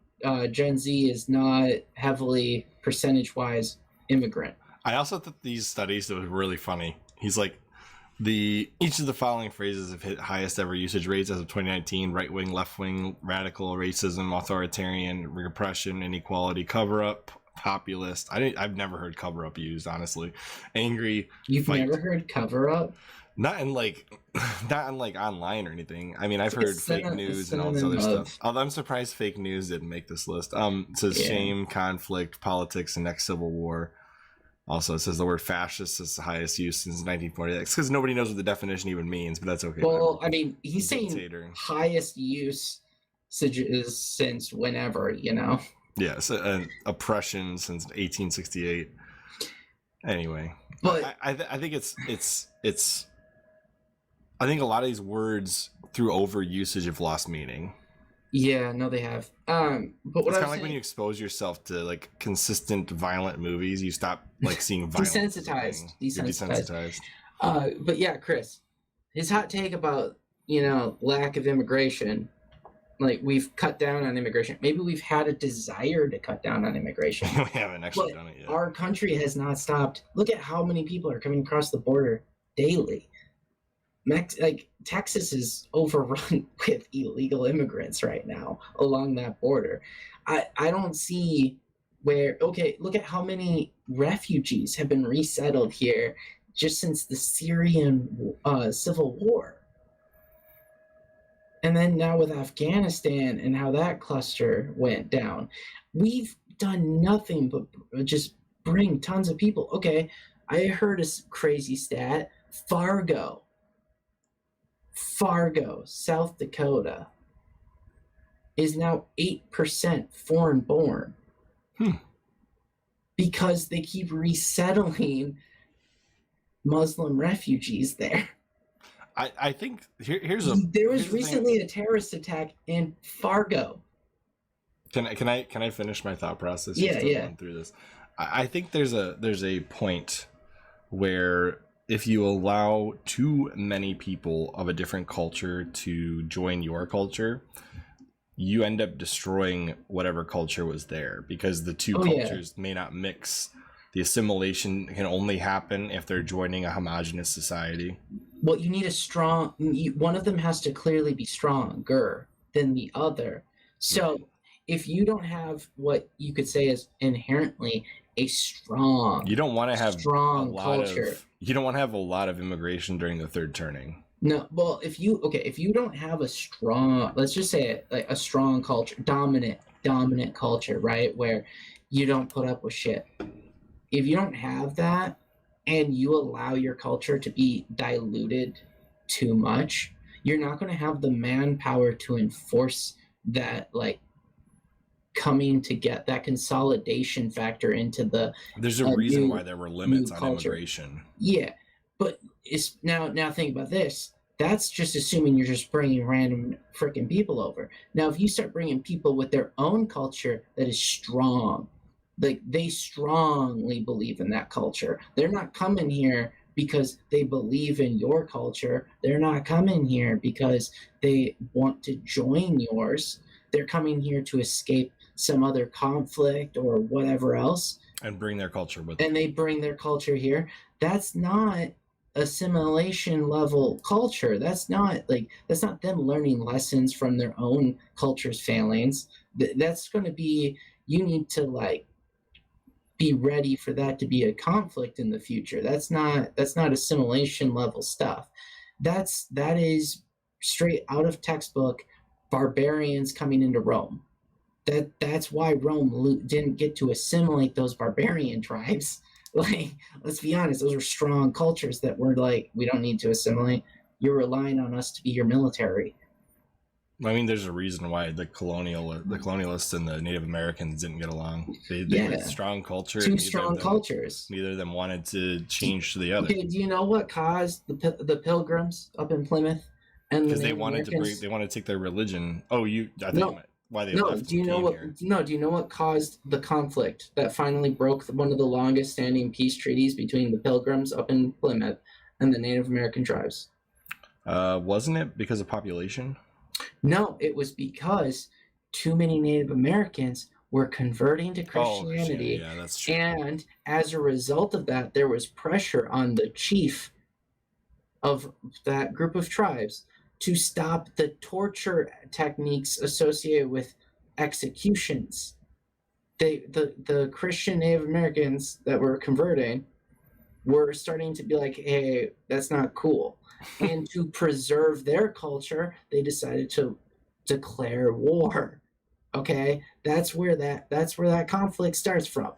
Gen Z is not heavily percentage-wise immigrant. I also thought these studies that was really funny. He's like, each of the following phrases have hit highest ever usage rates as of 2019: right-wing, left-wing, radical, racism, authoritarian, repression, inequality, cover-up, populist. I've never heard cover-up used, honestly. Angry. You've never heard cover-up? Not in like online or anything. I mean, I've heard fake news and all this other stuff. Although I'm surprised fake news didn't make this list. It says shame, conflict, politics, and next civil war. Also, it says the word fascist is the highest use since 1946 because nobody knows what the definition even means, but that's okay. Well, I mean, he's saying highest use since whenever, you know? Yeah, so, oppression since 1868. Anyway, but I think it's. I think a lot of these words through overusage have lost meaning. Yeah, no, they have. But what it's kind of like when you expose yourself to like consistent violent movies, you stop like seeing violence. Desensitized. But yeah, Chris, his hot take about lack of immigration, like we've cut down on immigration. Maybe we've had a desire to cut down on immigration. We haven't actually done it yet. Our country has not stopped. Look at how many people are coming across the border daily. Texas is overrun with illegal immigrants right now along that border. I don't see where. Okay, look at how many refugees have been resettled here just since the Syrian civil war. And then now with Afghanistan and how that cluster went down, we've done nothing but just bring tons of people. Okay, I heard a crazy stat. Fargo, South Dakota, is now 8% foreign born. Because they keep resettling Muslim refugees there. I think there was recently a terrorist attack in Fargo. Can I finish my thought process? Yeah. Through this, I think there's a point where if you allow too many people of a different culture to join your culture, you end up destroying whatever culture was there because the two cultures may not mix. The assimilation can only happen if they're joining a homogenous society. Well, you need one of them has to clearly be stronger than the other. So if you don't have what you could say is inherently a strong, you don't want to have strong culture. You don't want to have a lot of immigration during the third turning. No, well, if you don't have a strong, let's just say it, like a strong culture, dominant culture, right, where you don't put up with shit. If you don't have that and you allow your culture to be diluted too much, you're not going to have the manpower to enforce that, like, coming to get that consolidation factor into the There's a reason new- why there were limits new on culture. immigration. Yeah, but it's now think about this. That's just assuming you're just bringing random freaking people over. Now, if you start bringing people with their own culture that is strong, like they strongly believe in that culture, they're not coming here because they believe in your culture. They're not coming here because they want to join yours. They're coming here to escape some other conflict or whatever else. And bring their culture with them. And they bring their culture here. That's not assimilation level culture. That's not them learning lessons from their own culture's failings. That's going to be, you need to like be ready for that to be a conflict in the future. That's not assimilation level stuff. That is straight out of textbook barbarians coming into Rome. That's why Rome didn't get to assimilate those barbarian tribes. Like, let's be honest, those were strong cultures that were like, we don't need to assimilate. You're relying on us to be your military. I mean, there's a reason why the colonialists and the Native Americans didn't get along. They had strong culture. Two strong cultures. Neither of them wanted to change to the other. Okay, do you know what caused the Pilgrims up in Plymouth? And because they wanted to take their religion. Oh, why they left. Do you know what caused the conflict that finally broke one of the longest standing peace treaties between the Pilgrims up in Plymouth and the Native American tribes? Wasn't it because of population? No, it was because too many Native Americans were converting to Christianity. Yeah, that's true. And as a result of that, there was pressure on the chief of that group of tribes to stop the torture techniques associated with executions. The Christian Native Americans that were converting were starting to be like, hey, that's not cool. And to preserve their culture, they decided to declare war. Okay? That's where that conflict starts from.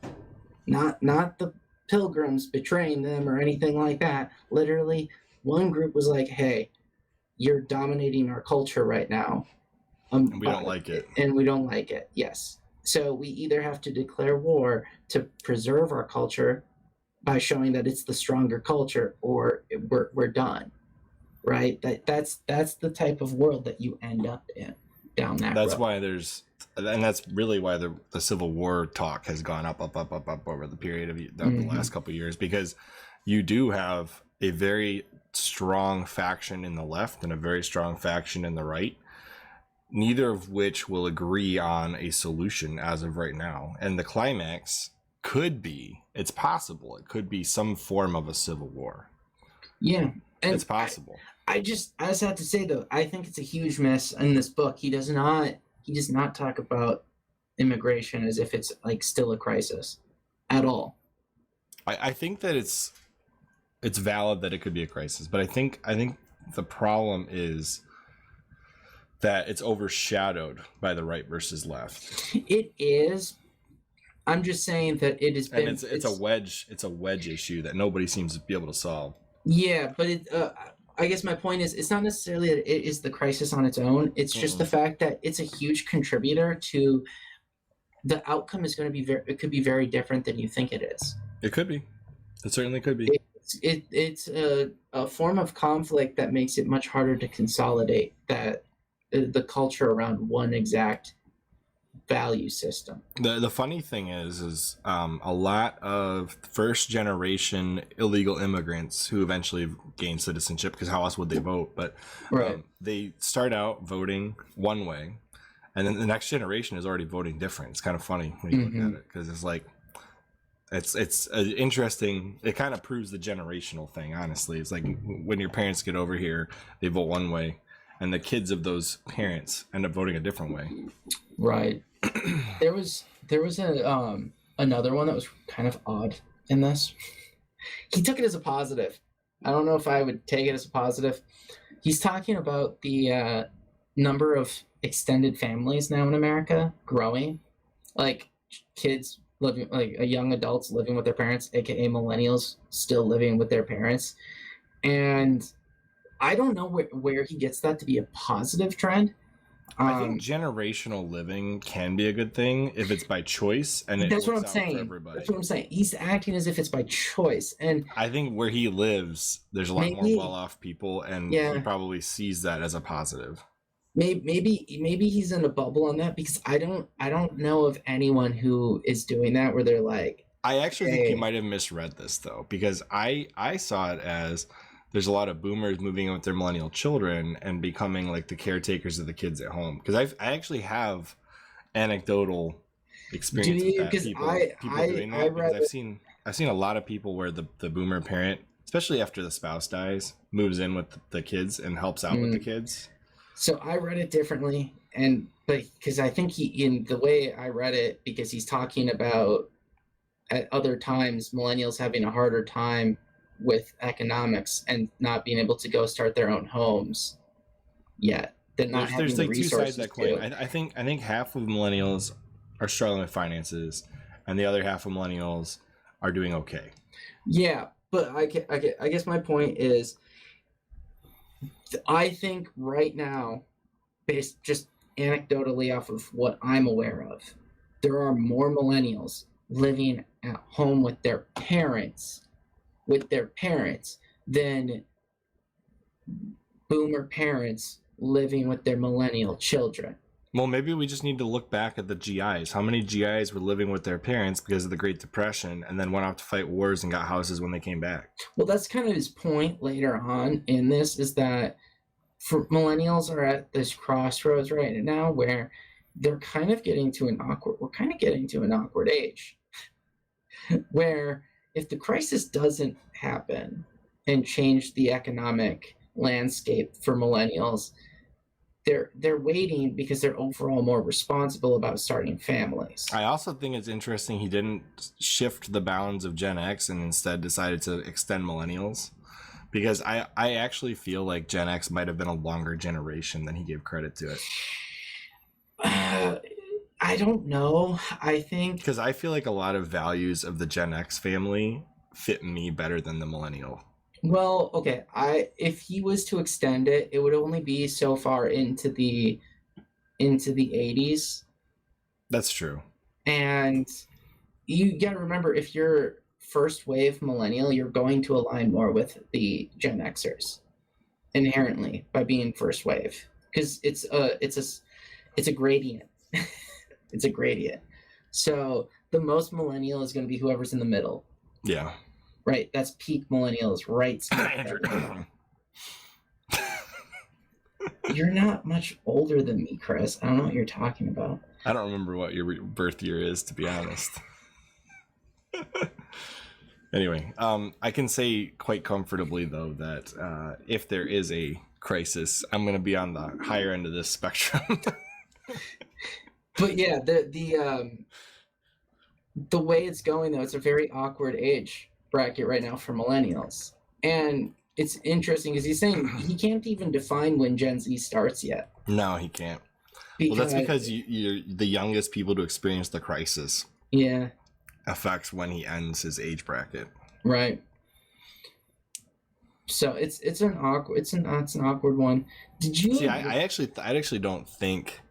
Not the Pilgrims betraying them or anything like that. Literally, one group was like, hey, you're dominating our culture right now. And we don't like it. And we don't like it, yes. So we either have to declare war to preserve our culture by showing that it's the stronger culture, or we're done, right? That's the type of world that you end up in down that road. Why and that's really why the Civil War talk has gone up over the period of the last couple of years, because you do have a very strong faction in the left and a very strong faction in the right, neither of which will agree on a solution as of right now. And the climax it's possible it could be some form of a civil war. Yeah, and it's possible. I just have to say, though, I think it's a huge miss in this book. He does not talk about immigration as if it's like still a crisis at all. I think that it's valid that it could be a crisis, but I think the problem is that it's overshadowed by the right versus left. It is. I'm just saying that it has been. And it's a wedge issue that nobody seems to be able to solve. Yeah, but I guess my point is, it's not necessarily that it is the crisis on its own. It's just the fact that it's a huge contributor to the outcome. Is going to be it could be very different than you think it is. It could be. It certainly could be. It's a form of conflict that makes it much harder to consolidate the culture around one exact value system. The funny thing is a lot of first generation illegal immigrants who eventually gain citizenship, because how else would they vote? But they start out voting one way, and then the next generation is already voting different. It's kind of funny when you look at it, because it's like it's interesting. It kind of proves the generational thing. Honestly, it's like when your parents get over here, they vote one way, and the kids of those parents end up voting a different way. Right. There was another one that was kind of odd in this. He took it as a positive. I don't know if I would take it as a positive. He's talking about the number of extended families now in America growing, like kids living, like young adults living with their parents, aka millennials still living with their parents, and I don't know where he gets that to be a positive trend. I think generational living can be a good thing if it's by choice and it that's what works I'm out saying. for everybody. That's what I'm saying. He's acting as if it's by choice, and I think where he lives, there's a lot more well-off people, and he probably sees that as a positive. Maybe he's in a bubble on that, because I don't know of anyone who is doing that where they're like. I actually think you might have misread this though, because I saw it as there's a lot of boomers moving in with their millennial children and becoming like the caretakers of the kids at home. Because I actually have anecdotal experience with that. People doing that, because I've seen a lot of people where the boomer parent, especially after the spouse dies, moves in with the kids and helps out with the kids. So I read it differently, but because I think in the way I read it, because he's talking about at other times millennials having a harder time with economics and not being able to go start their own homes yet. There's like two sides of that coin. I think half of millennials are struggling with finances, and the other half of millennials are doing okay. Yeah, but I guess my point is, I think right now, based just anecdotally off of what I'm aware of, there are more millennials living at home with their parents than boomer parents living with their millennial children. Well, maybe we just need to look back at the GIs. How many GIs were living with their parents because of the Great Depression and then went off to fight wars and got houses when they came back? Well, that's kind of his point later on in this, is that for millennials are at this crossroads right now where they're kind of getting to an awkward age where if the crisis doesn't happen and change the economic landscape for millennials, they're waiting because they're overall more responsible about starting families. I also think it's interesting he didn't shift the bounds of Gen X and instead decided to extend millennials, because I actually feel like Gen X might have been a longer generation than he gave credit to it. I don't know. I think because I feel like a lot of values of the Gen X family fit me better than the millennial. Well, okay. If he was to extend it, it would only be so far into the 80s. That's true. And you got to remember, if you're first wave millennial, you're going to align more with the Gen Xers inherently by being first wave, because it's a gradient. It's a gradient. So the most millennial is going to be whoever's in the middle. Yeah. Right. That's peak millennials, right? You're not much older than me, Chris. I don't know what you're talking about. I don't remember what your birth year is, to be honest. Anyway, I can say quite comfortably, though, that if there is a crisis, I'm going to be on the higher end of this spectrum. But yeah, the way it's going, though, it's a very awkward age bracket right now for millennials. And it's interesting because he's saying he can't even define when Gen Z starts yet. No, he can't. Well, that's because you're the youngest people to experience the crisis. Yeah. Affects when he ends his age bracket. Right. So it's an awkward one. Did you see? I actually don't think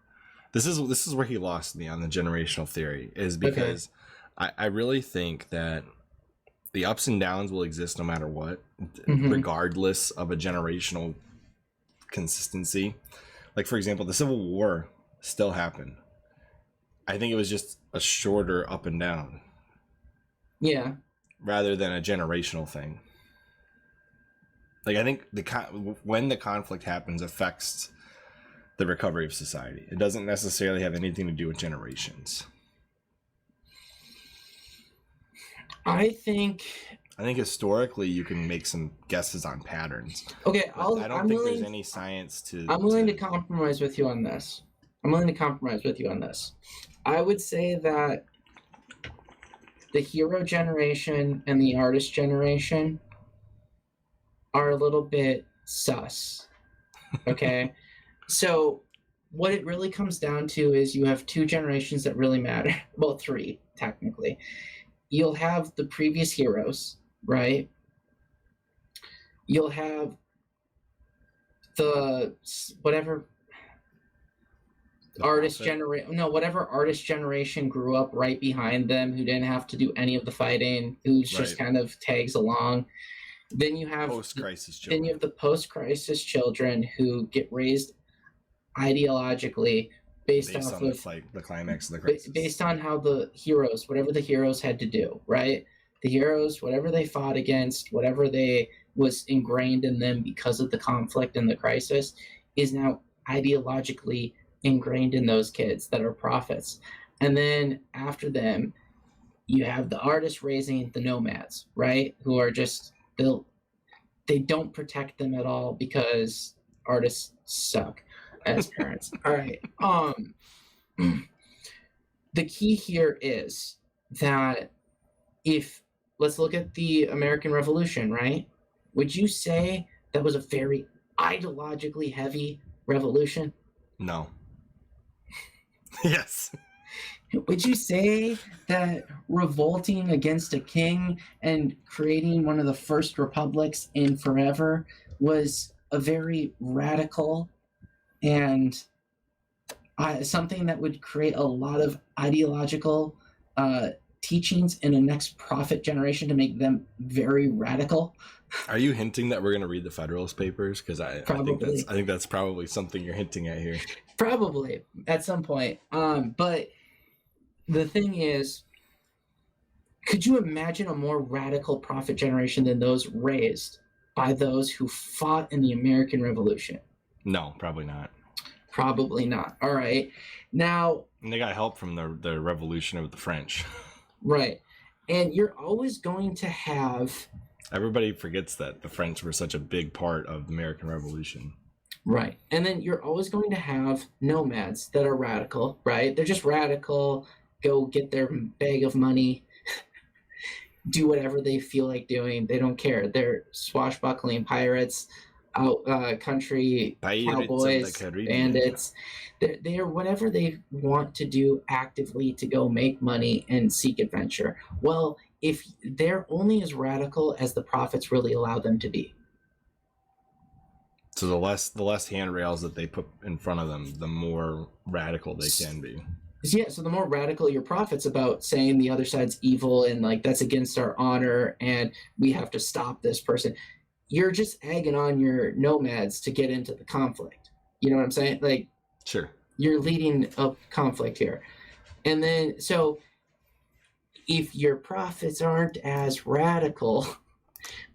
this is where he lost me on the generational theory, is because I really think that the ups and downs will exist no matter what, regardless of a generational consistency. Like, for example, the Civil War still happened. I think it was just a shorter up and down. Yeah. Rather than a generational thing. Like, I think when the conflict happens affects the recovery of society. It doesn't necessarily have anything to do with generations. I think historically you can make some guesses on patterns. Okay, I don't think there's any science to. I'm willing to compromise with you on this. I would say that the hero generation and the artist generation are a little bit sus. Okay? So what it really comes down to is you have two generations that really matter. Well, three, technically. You'll have the previous heroes, right? You'll have whatever The artist prophet? whatever artist generation grew up right behind them, who didn't have to do any of the fighting, who's just Right. kind of tags along. Then you have Post-crisis then you children. have the post-crisis children who get raised ideologically based Based off on of the climax of the crisis. based on how the heroes, whatever the heroes had to do, right? The heroes, whatever they fought against, whatever they was ingrained in them because of the conflict and the crisis, is now ideologically ingrained in those kids that are prophets. And then after them, you have the artists raising the nomads, right? Who are just they don't protect them at all because artists suck as parents. All right. The key here is that if let's look at the American Revolution, right? Would you say that was a very ideologically heavy revolution? No. Yes. Would you say that revolting against a king and creating one of the first republics in forever was a very radical and something that would create a lot of ideological teachings in the next prophet generation to make them very radical? Are you hinting that we're going to read the Federalist Papers? Because I Probably. think that's probably something you're hinting at here. Probably at some point. But the thing is, could you imagine a more radical prophet generation than those raised by those who fought in the American Revolution? No, probably not. Probably not. All right. Now, and they got help from the revolution of the French. Right. And you're always going to have... Everybody forgets that the French were such a big part of the American Revolution. Right. And then you're always going to have nomads that are radical, right? They're just radical, go get their bag of money, do whatever they feel like doing. They don't care. They're swashbuckling pirates, country cowboys, bandits. They're whatever they want to do actively to go make money and seek adventure. Well, if they're only as radical as the prophets really allow them to be. So the less handrails that they put in front of them, the more radical they can be. Yeah, so the more radical your prophets about saying the other side's evil and like that's against our honor and we have to stop this person, you're just egging on your nomads to get into the conflict. You know what I'm saying? Like, sure, you're leading up conflict here. And then, so if your prophets aren't as radical,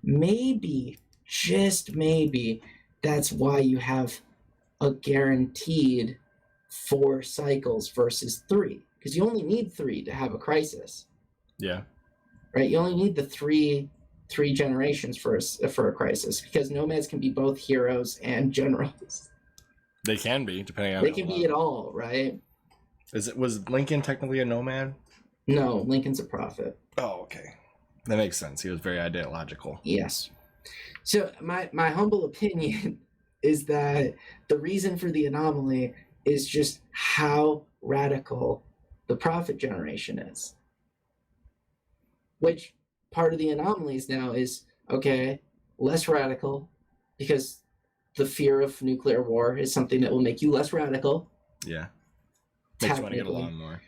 maybe, just maybe, that's why you have a guaranteed 4 cycles versus 3, because you only need 3 to have a crisis. Yeah. Right? You only need the three generations for a crisis, because nomads can be both heroes and generals. They can be, depending on. They can be it all, right? Was Lincoln technically a nomad? No, Lincoln's a prophet. Oh, okay, that makes sense. He was very ideological. Yes. So my humble opinion is that the reason for the anomaly is just how radical the prophet generation is. Which part of the anomalies now is, okay, less radical, because the fear of nuclear war is something that will make you less radical. Yeah. Makes you want to get along more.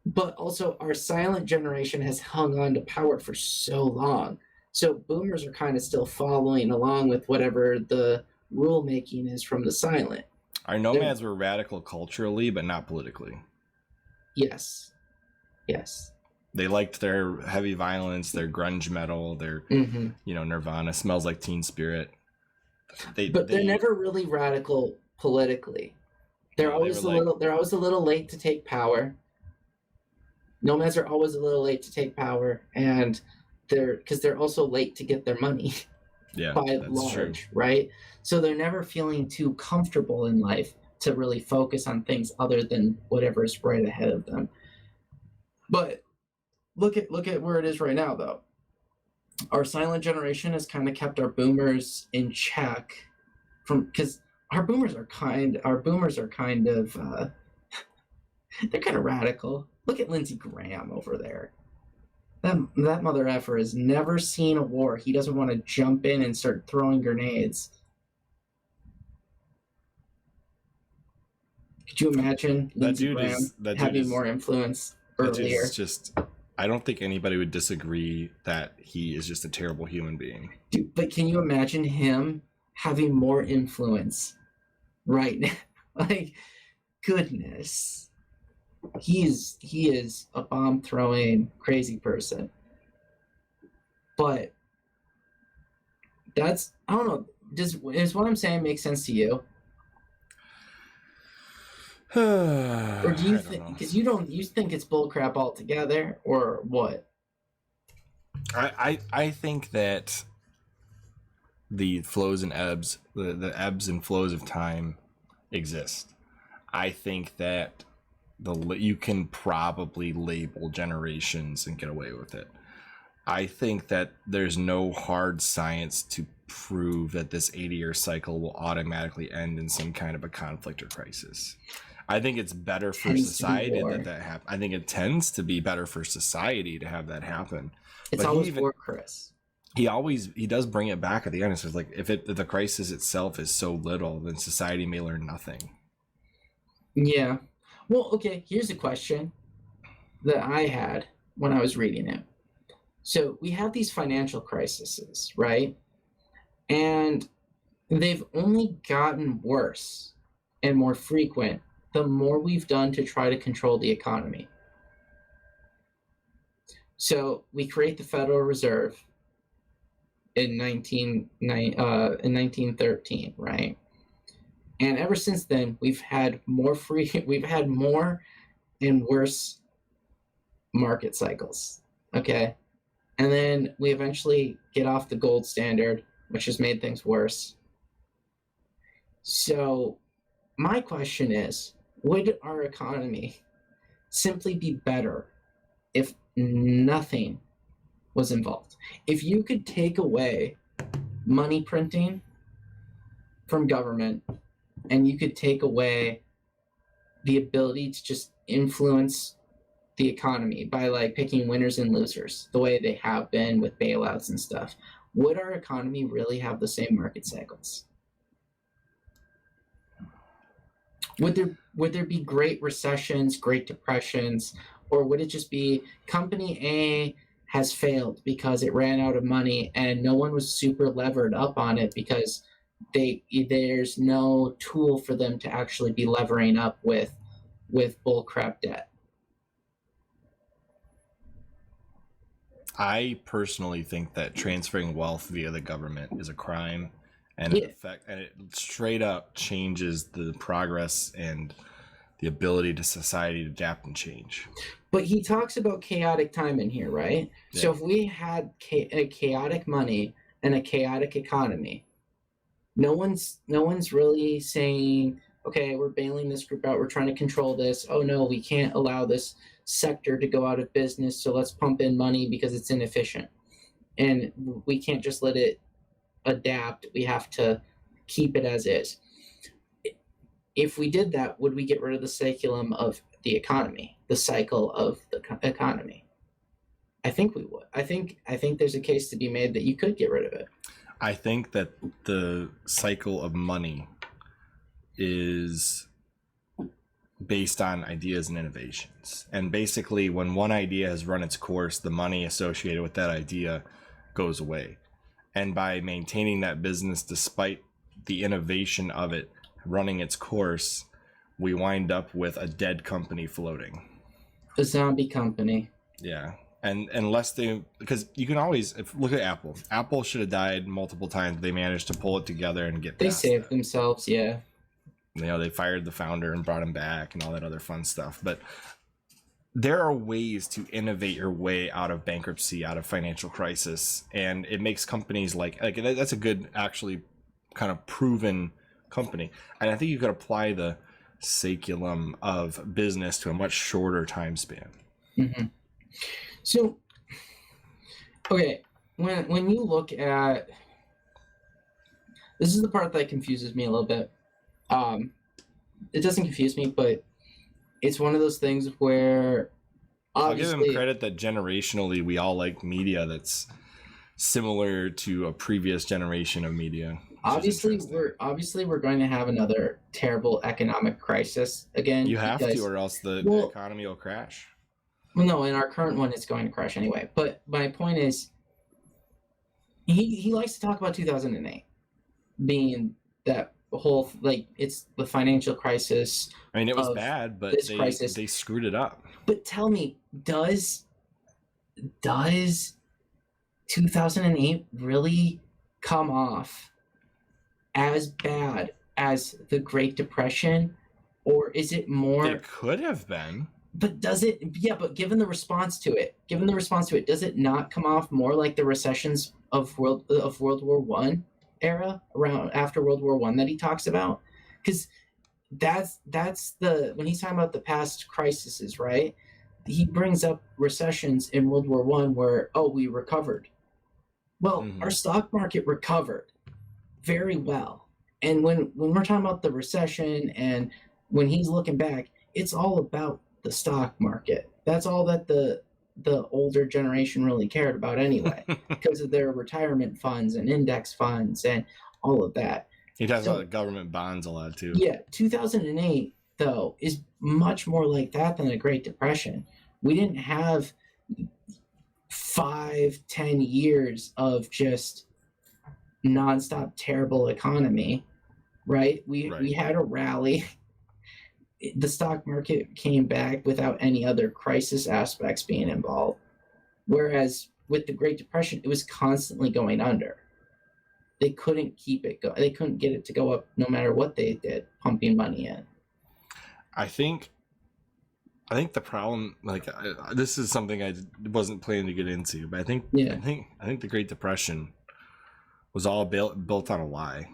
But also our silent generation has hung on to power for so long. So boomers are kind of still following along with whatever the rulemaking is from the silent. Our nomads were radical culturally, but not politically. Yes. Yes. They liked their heavy violence, their grunge metal, their, Nirvana, Smells Like Teen Spirit. They're never really radical politically. They're always a little late to take power. Nomads are always a little late to take power, and they're also late to get their money. Yeah, by large, true. Right? So they're never feeling too comfortable in life to really focus on things other than whatever's right ahead of them. But look at where it is right now, though. Our silent generation has kind of kept our boomers in check, because our boomers are kind of they're kind of radical. Look at Lindsey Graham over there. That mother effer has never seen a war. He doesn't want to jump in and start throwing grenades. Could you imagine Lindsey dude Graham is- that dude having is- more influence That dude earlier? is just, I don't think anybody would disagree that he is just a terrible human being. Dude, but can you imagine him having more influence right now? Like, goodness. He is a bomb throwing crazy person. But that's, I don't know. Does what I'm saying make sense to you? Or do you think, because you think it's bullcrap altogether, or what? I think that the flows and ebbs, the ebbs and flows of time exist. I think that you can probably label generations and get away with it. I think that there's no hard science to prove that this 80-year cycle will automatically end in some kind of a conflict or crisis. I think it's better for society that happen. I think it tends to be better for society to have that happen. It's always for Chris. He does bring it back at the end. It's just like if the crisis itself is so little, then society may learn nothing. Yeah. Well, okay, here's a question that I had when I was reading it. So we have these financial crises, right? And they've only gotten worse and more frequent the more we've done to try to control the economy. So we create the Federal Reserve in 1913, right? And ever since then, we've had more and worse market cycles. Okay. And then we eventually get off the gold standard, which has made things worse. So my question is, would our economy simply be better if nothing was involved? If you could take away money printing from government, and you could take away the ability to just influence the economy by like picking winners and losers the way they have been with bailouts and stuff, would our economy really have the same market cycles? Would there be great recessions, great depressions, or would it just be company A has failed because it ran out of money and no one was super levered up on it because there's no tool for them to actually be levering up with bullcrap debt? I personally think that transferring wealth via the government is a crime, and it straight up changes the progress and the ability to society to adapt and change. But he talks about chaotic time in here, right? Yeah. So if we had a chaotic money and a chaotic economy, no one's really saying, okay, we're bailing this group out, we're trying to control this. Oh no, we can't allow this sector to go out of business, so let's pump in money because it's inefficient. And we can't just let it adapt. We have to keep it as is. If we did that, would we get rid of the cyclum of the economy, the cycle of the economy? I think we would. I think there's a case to be made that you could get rid of it. I think that the cycle of money is based on ideas and innovations. And basically, when one idea has run its course, the money associated with that idea goes away. And by maintaining that business despite the innovation of it running its course, we wind up with a dead company floating. A zombie company. Yeah. And unless because you can always look at Apple. Apple should have died multiple times. They managed to pull it together and get. They saved themselves, yeah. They fired the founder and brought him back and all that other fun stuff. But there are ways to innovate your way out of bankruptcy, out of financial crisis, and it makes companies like that's a good, actually, kind of proven company. And I think you could apply the saculum of business to a much shorter time span. Mm-hmm. So, okay, when you look at, this is the part that confuses me a little bit. It doesn't confuse me, but it's one of those things where I'll give him credit that generationally we all like media that's similar to a previous generation of media. Obviously we're going to have another terrible economic crisis again. You have to, or else the economy will crash. Well, no, and our current one is going to crash anyway. But my point is, he likes to talk about 2008 being that whole, like, it's the financial crisis. I mean, it was bad, but they screwed it up. But tell me, does 2008 really come off as bad as the Great Depression, or is it more? It could have been. But does it? Yeah, but given the response to it, does it not come off more like the recessions of World War I era, around after World War I that he talks about? Because that's when he's talking about the past crises, right? He brings up recessions in World War I where, we recovered. Well, our stock market recovered very well. And when we're talking about the recession and when he's looking back, it's all about the stock market. That's all that the older generation really cared about anyway, because of their retirement funds and index funds and all of that. He talks about government bonds a lot too. Yeah, 2008 though is much more like that than the Great Depression. We didn't have 5-10 years of just nonstop terrible economy, right? We had a rally. The stock market came back without any other crisis aspects being involved. Whereas with the Great Depression, it was constantly going under. They couldn't keep it going. They couldn't get it to go up no matter what they did, pumping money in. I think the problem, like, this is something I wasn't planning to get into, but I think the Great Depression was all built on a lie.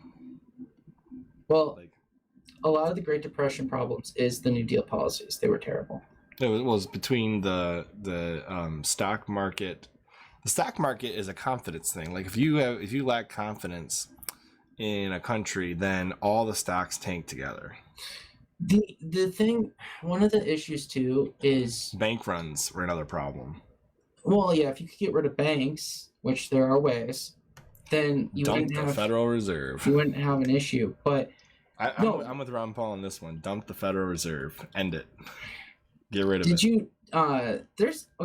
Well, a lot of the Great Depression problems is the New Deal policies. They were terrible. It was between the stock market. The stock market is a confidence thing. Like if you lack confidence in a country, then all the stocks tank together. The thing, one of the issues too is bank runs were another problem. Well, yeah, if you could get rid of banks, which there are ways, then you wouldn't have the Federal Reserve. You wouldn't have an issue, but I'm with Ron Paul on this one. Dump the Federal Reserve. End it. Get rid of it. Did you?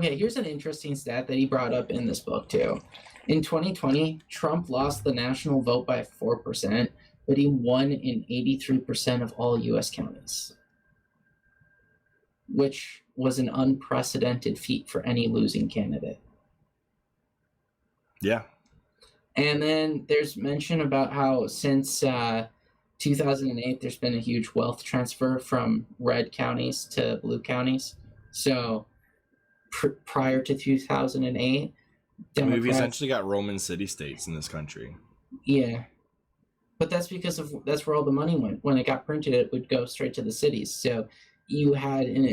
Here's an interesting stat that he brought up in this book too. In 2020, Trump lost the national vote by 4%, but he won in 83% of all U.S. counties, which was an unprecedented feat for any losing candidate. Yeah. And then there's mention about how since 2008, there's been a huge wealth transfer from red counties to blue counties. So prior to 2008, we've essentially got Roman city-states in this country. Yeah. But that's because that's where all the money went. When it got printed, it would go straight to the cities. So you had a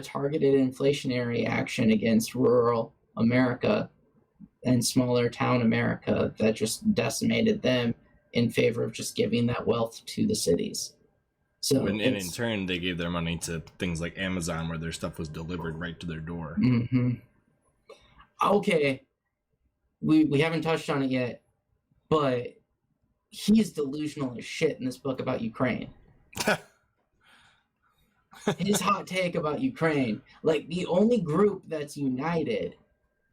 targeted inflationary action against rural America and smaller town America that just decimated them in favor of just giving that wealth to the cities. So and in turn, they gave their money to things like Amazon, where their stuff was delivered right to their door. Mm-hmm. Okay, we haven't touched on it yet, but he's delusional as shit in this book about Ukraine. His hot take about Ukraine, like the only group that's united.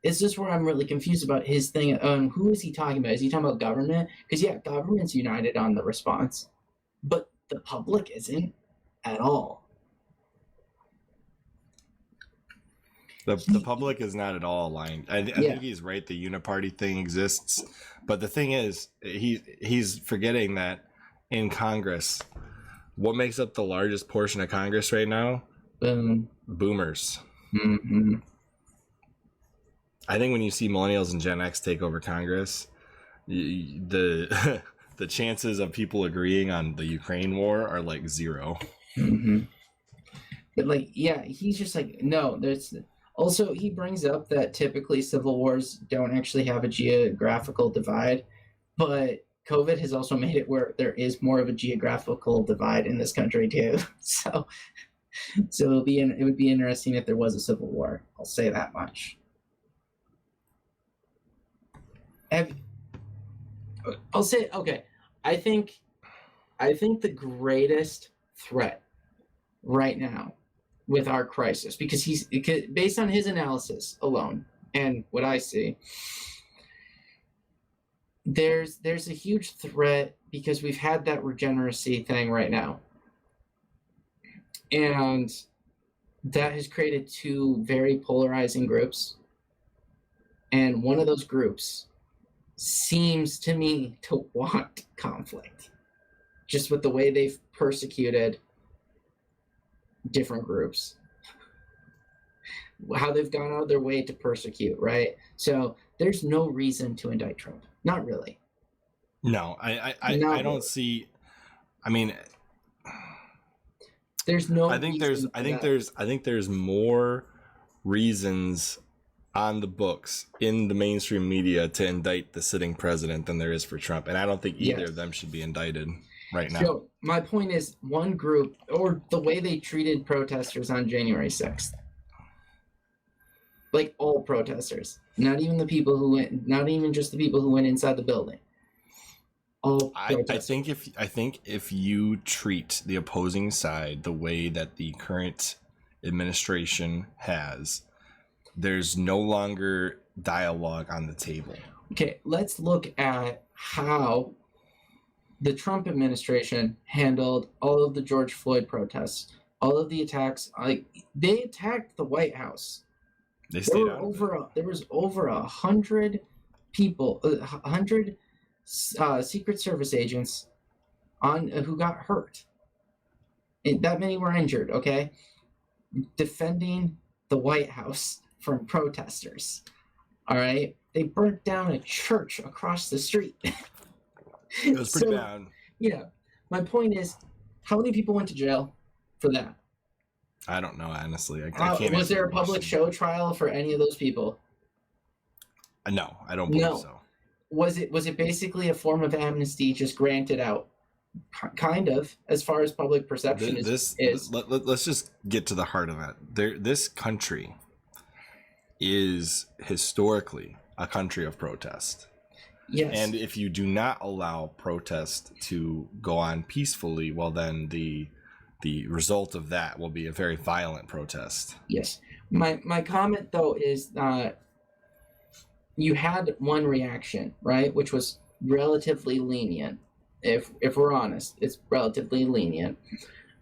It's just where I'm really confused about his thing. Who is he talking about? Is he talking about government? Because yeah, government's united on the response, but the public isn't at all. The public is not at all aligned. I think he's right. The uniparty thing exists, but the thing is, he's forgetting that in Congress, what makes up the largest portion of Congress right now? Boomers. Mm-hmm. I think when you see millennials and Gen X take over Congress, the chances of people agreeing on the Ukraine war are like zero. Mm-hmm. But like, yeah, he's just like, no, there's also, he brings up that typically civil wars don't actually have a geographical divide, but COVID has also made it where there is more of a geographical divide in this country too. So it would be interesting if there was a civil war. I'll say that much. I'll say, okay, I think the greatest threat right now with our crisis, because based on his analysis alone and what I see, there's a huge threat because we've had that regeneracy thing right now, and that has created two very polarizing groups, and one of those groups seems to me to want conflict, just with the way they've persecuted different groups, how they've gone out of their way to persecute, right? So there's no reason to indict Trump. Not really. No, I don't see. I mean, there's no. I think there's more reasons on the books in the mainstream media to indict the sitting president than there is for Trump, and I don't think either of them should be indicted right now. So my point is, one group, or the way they treated protesters on January 6th, like all protesters, not even the people who went, not even just the people who went inside the building. I think if you treat the opposing side the way that the current administration has, there's no longer dialogue on the table. Okay, let's look at how the Trump administration handled all of the George Floyd protests, all of the attacks. Like, they attacked the White House. There was over 100 people, 100 Secret Service agents who got hurt. And that many were injured, okay? Defending the White House from protesters. All right? They burnt down a church across the street. It was pretty bad. Yeah. My point is, how many people went to jail for that? I don't know, honestly. I can't. Was there a public show trial for any of those people? No, I don't believe so. Was it basically a form of amnesty just granted out? Kind of, as far as public perception is. Let's just get to the heart of it. This country is historically a country of protest. Yes. And if you do not allow protest to go on peacefully, well, then the result of that will be a very violent protest. Yes. My comment, though, is you had one reaction, right, which was relatively lenient. If we're honest, it's relatively lenient.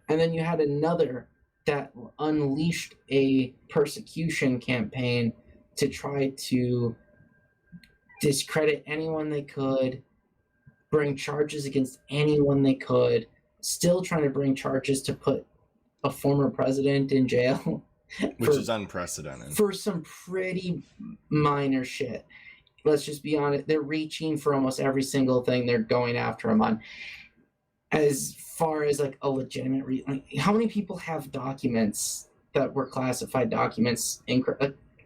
And then you had another that unleashed a persecution campaign to try to discredit anyone they could, bring charges against anyone they could, still trying to bring charges to put a former president in jail. Which is unprecedented. For some pretty minor shit. Let's just be honest. They're reaching for almost every single thing they're going after him on. As far as like a legitimate reason. Like, how many people have documents that were classified documents?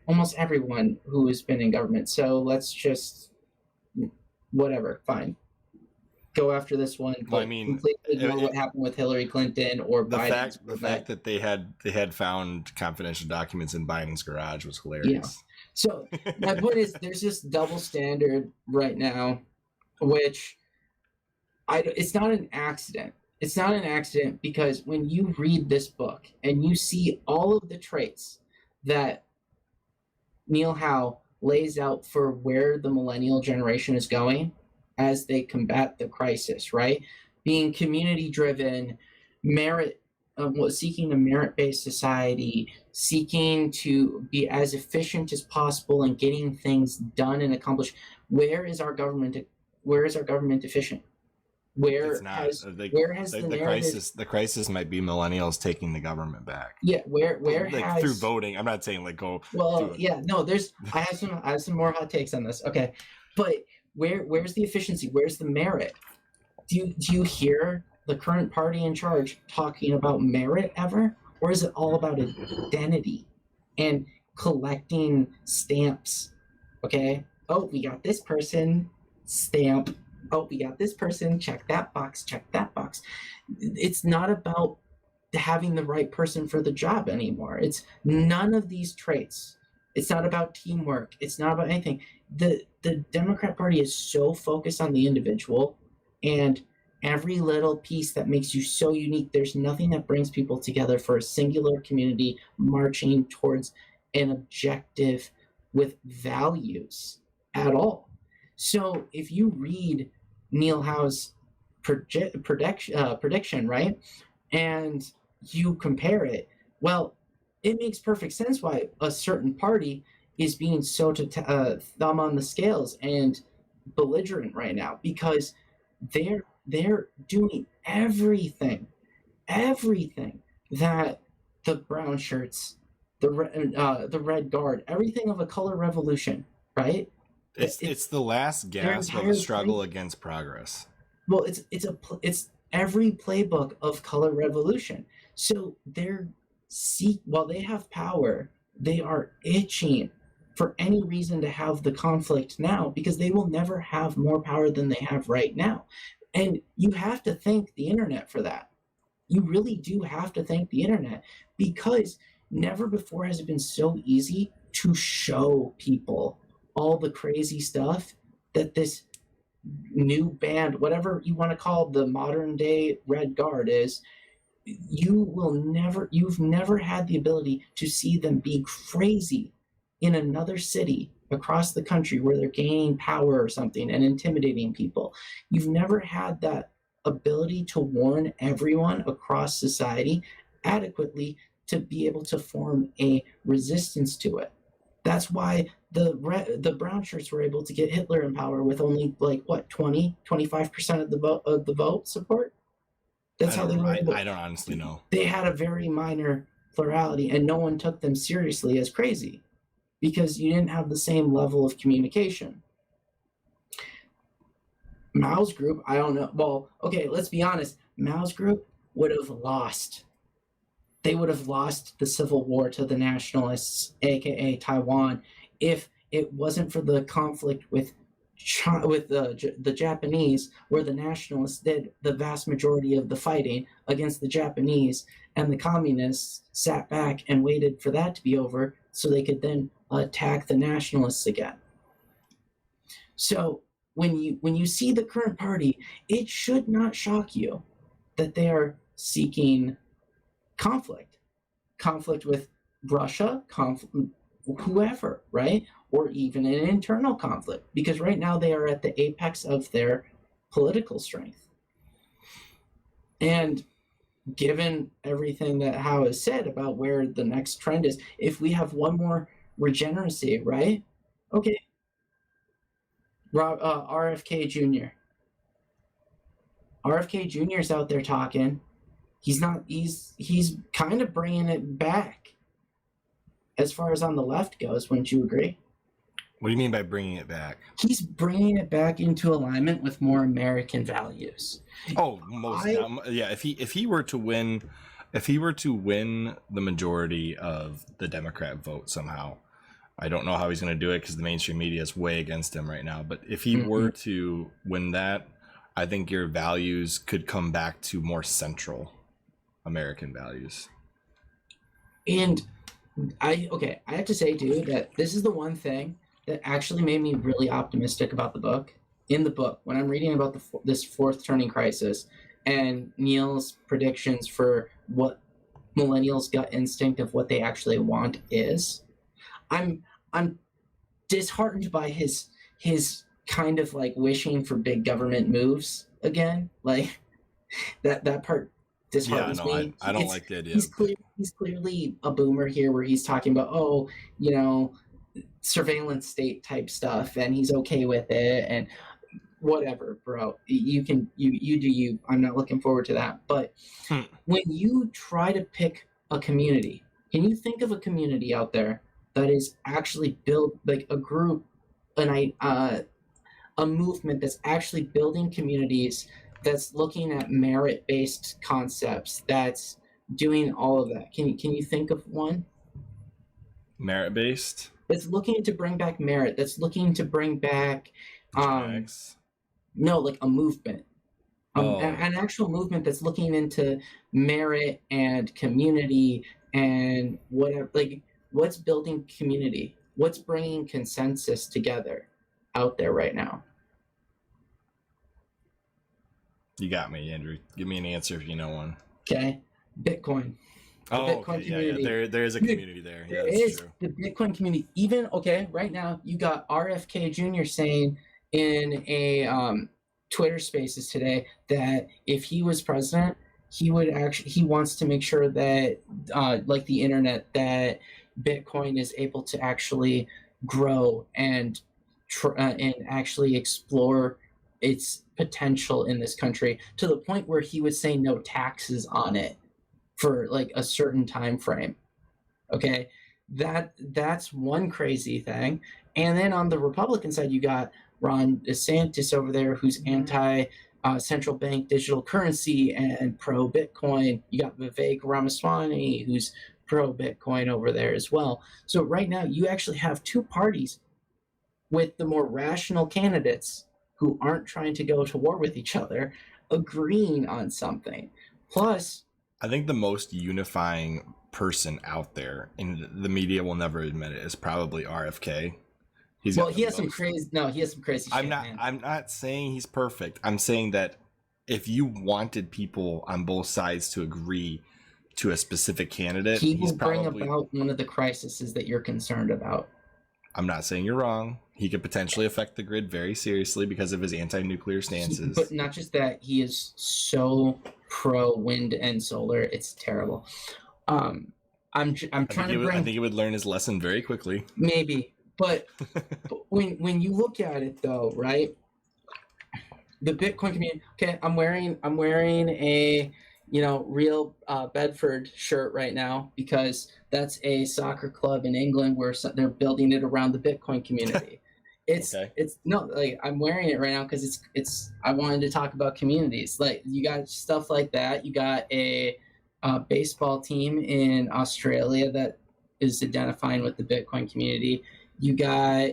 Almost everyone who has been in government. So let's just, whatever, fine. Go after this one. Well, I mean, completely ignore what happened with Hillary Clinton or Biden. The fact that they had found confidential documents in Biden's garage was hilarious. Yeah. So my point is, there's this double standard right now, which it's not an accident. It's not an accident because when you read this book and you see all of the traits that Neil Howe lays out for where the millennial generation is going as they combat the crisis, right? Being community-driven, seeking a merit-based society, seeking to be as efficient as possible and getting things done and accomplished. Where is our government efficient? Where has the narrative? The crisis might be millennials taking the government back. Yeah, where has through voting? I'm not saying go. Well, yeah, no. I have some more hot takes on this. Okay, but where's the efficiency? Where's the merit? Do you hear the current party in charge talking about merit ever, or is it all about identity and collecting stamps? Okay. Oh, we got this person, stamp. Oh, we got this person, check that box, check that box. It's not about having the right person for the job anymore. It's none of these traits. It's not about teamwork. It's not about anything. the Democrat Party is so focused on the individual, and every little piece that makes you so unique. There's nothing that brings people together for a singular community marching towards an objective with values at all. So if you read Neil Howe's prediction, right, and you compare it, well, it makes perfect sense why a certain party is being so thumb on the scales and belligerent right now, because they're doing everything that the brown shirts, the red guard, everything of a color revolution, right? It's the last gasp of a struggle against progress. Well, it's every playbook of color revolution. So while they have power, they are itching for any reason to have the conflict now, because they will never have more power than they have right now. And you have to thank the internet for that. You really do have to thank the internet, because never before has it been so easy to show people all the crazy stuff that this new band, whatever you want to call the modern day Red Guard is, you've never had the ability to see them be crazy in another city across the country where they're gaining power or something and intimidating people. You've never had that ability to warn everyone across society adequately to be able to form a resistance to it. That's why the brown shirts were able to get Hitler in power with only 25% of the vote support. That's how they were able. I don't honestly know. They had a very minor plurality, and no one took them seriously as crazy, because you didn't have the same level of communication. Mao's group, I don't know. Well, okay, let's be honest. Mao's group would have lost. They would have lost the civil war to the nationalists, aka Taiwan, if it wasn't for the conflict with the Japanese, where the nationalists did the vast majority of the fighting against the Japanese, and the communists sat back and waited for that to be over so they could then attack the nationalists again. So when you see the current party, it should not shock you that they are seeking conflict with Russia, whoever, right? Or even an internal conflict, because right now they are at the apex of their political strength. And given everything that Howe has said about where the next trend is, if we have one more regeneracy, right? Okay. RFK Jr. RFK Jr. is out there talking. He's kind of bringing it back as far as on the left goes. Wouldn't you agree? What do you mean by bringing it back? He's bringing it back into alignment with more American values. Oh, yeah. If he were to win the majority of the Democrat vote somehow, I don't know how he's going to do it because the mainstream media is way against him right now. But if he were to win that, I think your values could come back to more central American values. And I have to say, dude, that this is the one thing that actually made me really optimistic about the book. In the book, when I'm reading about this fourth turning crisis and Neil's predictions for what millennials' gut instinct of what they actually want is, I'm disheartened by his kind of like wishing for big government moves again. Like that part disheartens me. I don't like the idea. He's clearly a boomer here, where he's talking about surveillance state type stuff, and he's okay with it, and whatever, bro. You do you. I'm not looking forward to that. But when you try to pick a community, can you think of a community out there that is actually built like a group, a movement that's actually building communities, that's looking at merit-based concepts, that's doing all of that? Can you think of one? Merit-based? That's looking to bring back merit. That's looking to bring back no, like a movement. An actual movement that's looking into merit and community and whatever. Like, what's building community? What's bringing consensus together? out there right now? You got me, Andrew. Give me an answer if you know one. Okay, Bitcoin. Oh, okay. Yeah. There is a community there. Yeah, that's true. The Bitcoin community. Even right now you got RFK Jr. saying in a Twitter Spaces today that if he was president, he wants to make sure that like the internet, that Bitcoin is able to actually grow and actually explore its potential in this country, to the point where he would say no taxes on it for like a certain time frame. Okay, that's one crazy thing. And then on the Republican side, you got Ron DeSantis over there, who's anti central bank digital currency and pro Bitcoin. You got Vivek Ramaswamy, who's pro Bitcoin over there as well. So right now, you actually have two parties with the more rational candidates who aren't trying to go to war with each other, agreeing on something. Plus, I think the most unifying person out there, and the media will never admit it, is probably RFK. He has some crazy shit, man. I'm not saying he's perfect. I'm saying that if you wanted people on both sides to agree to a specific candidate, he will bring about one of the crises that you're concerned about. I'm not saying you're wrong. He could potentially affect the grid very seriously because of his anti-nuclear stances. But not just that, he is so pro wind and solar. It's terrible. I'm trying to bring. I think he would learn his lesson very quickly. Maybe, but when you look at it though, right? The Bitcoin community. Okay, I'm wearing a real Bedford shirt right now because that's a soccer club in England where they're building it around the Bitcoin community. It's no, like, I'm wearing it right now because it's I wanted to talk about communities. Like, you got stuff like that. You got a baseball team in Australia that is identifying with the Bitcoin community. You got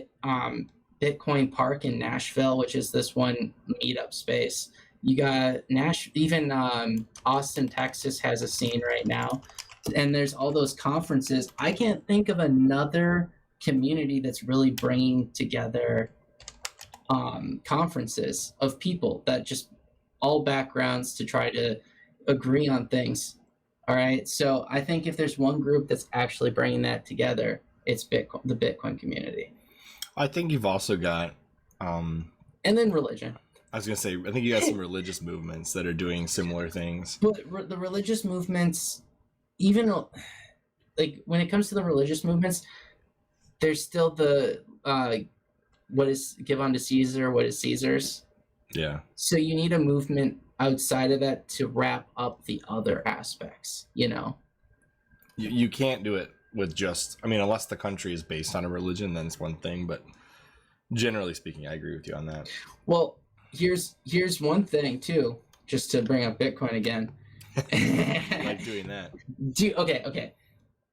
Bitcoin Park in Nashville, which is this one meetup space. You got even Austin, Texas has a scene right now. And there's all those conferences. I can't think of another community that's really bringing together conferences of people that just all backgrounds to try to agree on things. All right. So I think if there's one group that's actually bringing that together, it's the Bitcoin community. I think you've also got... and then religion. I was going to say, I think you got some religious movements that are doing similar things. But the religious movements, even like when it comes to the religious movements, there's still the what is give unto Caesar, what is Caesar's. Yeah. So you need a movement outside of that to wrap up the other aspects, You can't do it with just, unless the country is based on a religion, then it's one thing. But generally speaking, I agree with you on that. Well, here's one thing too, just to bring up Bitcoin again. I like doing that. Okay.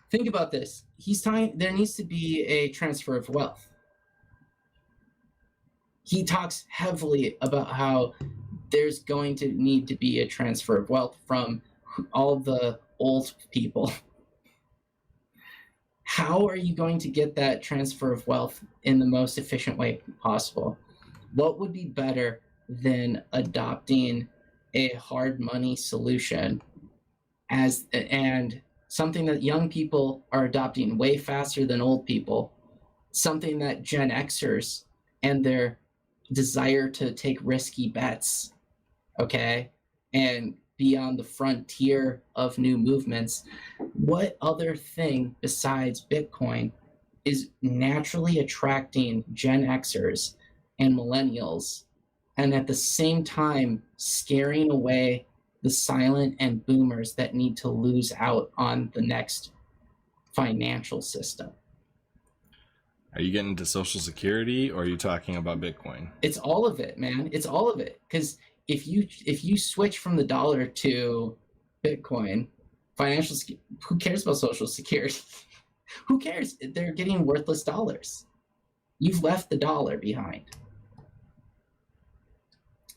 Think about this. He's talking. There needs to be a transfer of wealth. He talks heavily about how there's going to need to be a transfer of wealth from all the old people. How are you going to get that transfer of wealth in the most efficient way possible? What would be better than adopting a hard money solution and something that young people are adopting way faster than old people, something that Gen Xers and their desire to take risky bets, okay, and be on the frontier of new movements. What other thing besides Bitcoin is naturally attracting Gen Xers and millennials, and at the same time scaring away the silent and boomers that need to lose out on the next financial system? Are you getting into Social Security, or are you talking about Bitcoin? It's all of it, man. It's all of it. Because if you switch from the dollar to Bitcoin, who cares about Social Security? Who cares? They're getting worthless dollars. You've left the dollar behind.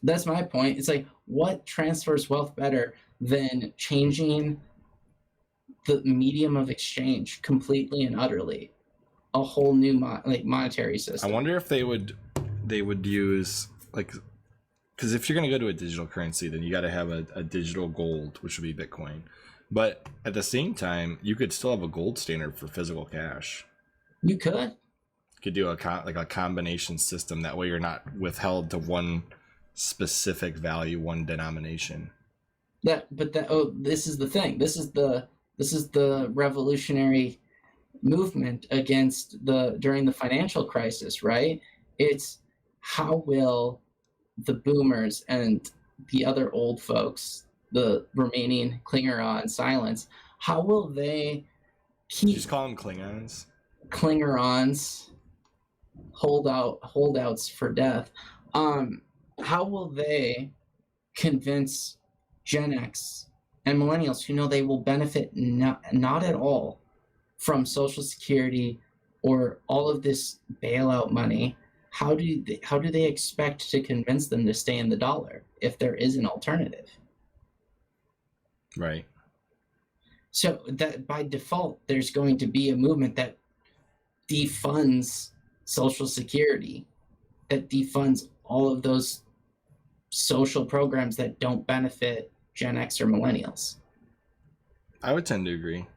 That's my point. It's like, what transfers wealth better than changing the medium of exchange completely and utterly? A whole new monetary system. I wonder if they would they would use, like, because if you're going to go to a digital currency, then you got to have a digital gold, which would be Bitcoin. But at the same time, you could still have a gold standard for physical cash. You could do a combination system. That way you're not withheld to one specific value, one denomination. This is the thing. This is the revolutionary movement during the financial crisis, right? It's how will the boomers and the other old folks, the remaining clinger on silence, how will they keep... Just call them Klingons. Clinger-ons, holdouts for death. How will they convince Gen X and millennials who know they will benefit not at all from Social Security or all of this bailout money? How do they expect to convince them to stay in the dollar if there is an alternative? Right. So that by default, there's going to be a movement that defunds Social Security, that defunds all of those social programs that don't benefit Gen X or millennials. I would tend to agree.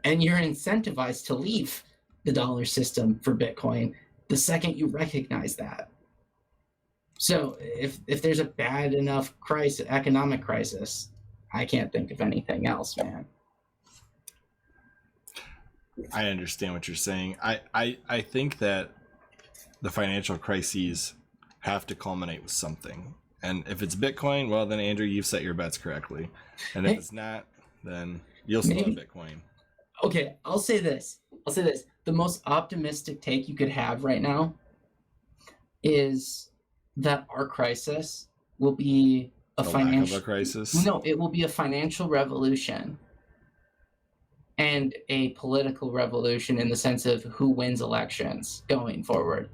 And you're incentivized to leave the dollar system for Bitcoin the second you recognize that. So if there's a bad enough economic crisis, I can't think of anything else, man. I understand what you're saying. I think that the financial crises have to culminate with something. And if it's Bitcoin, well, then Andrew, you've set your bets correctly. And if it's not, then you'll still have Bitcoin. Okay, I'll say this. The most optimistic take you could have right now is that our crisis will be a financial crisis. No, it will be a financial revolution and a political revolution in the sense of who wins elections going forward.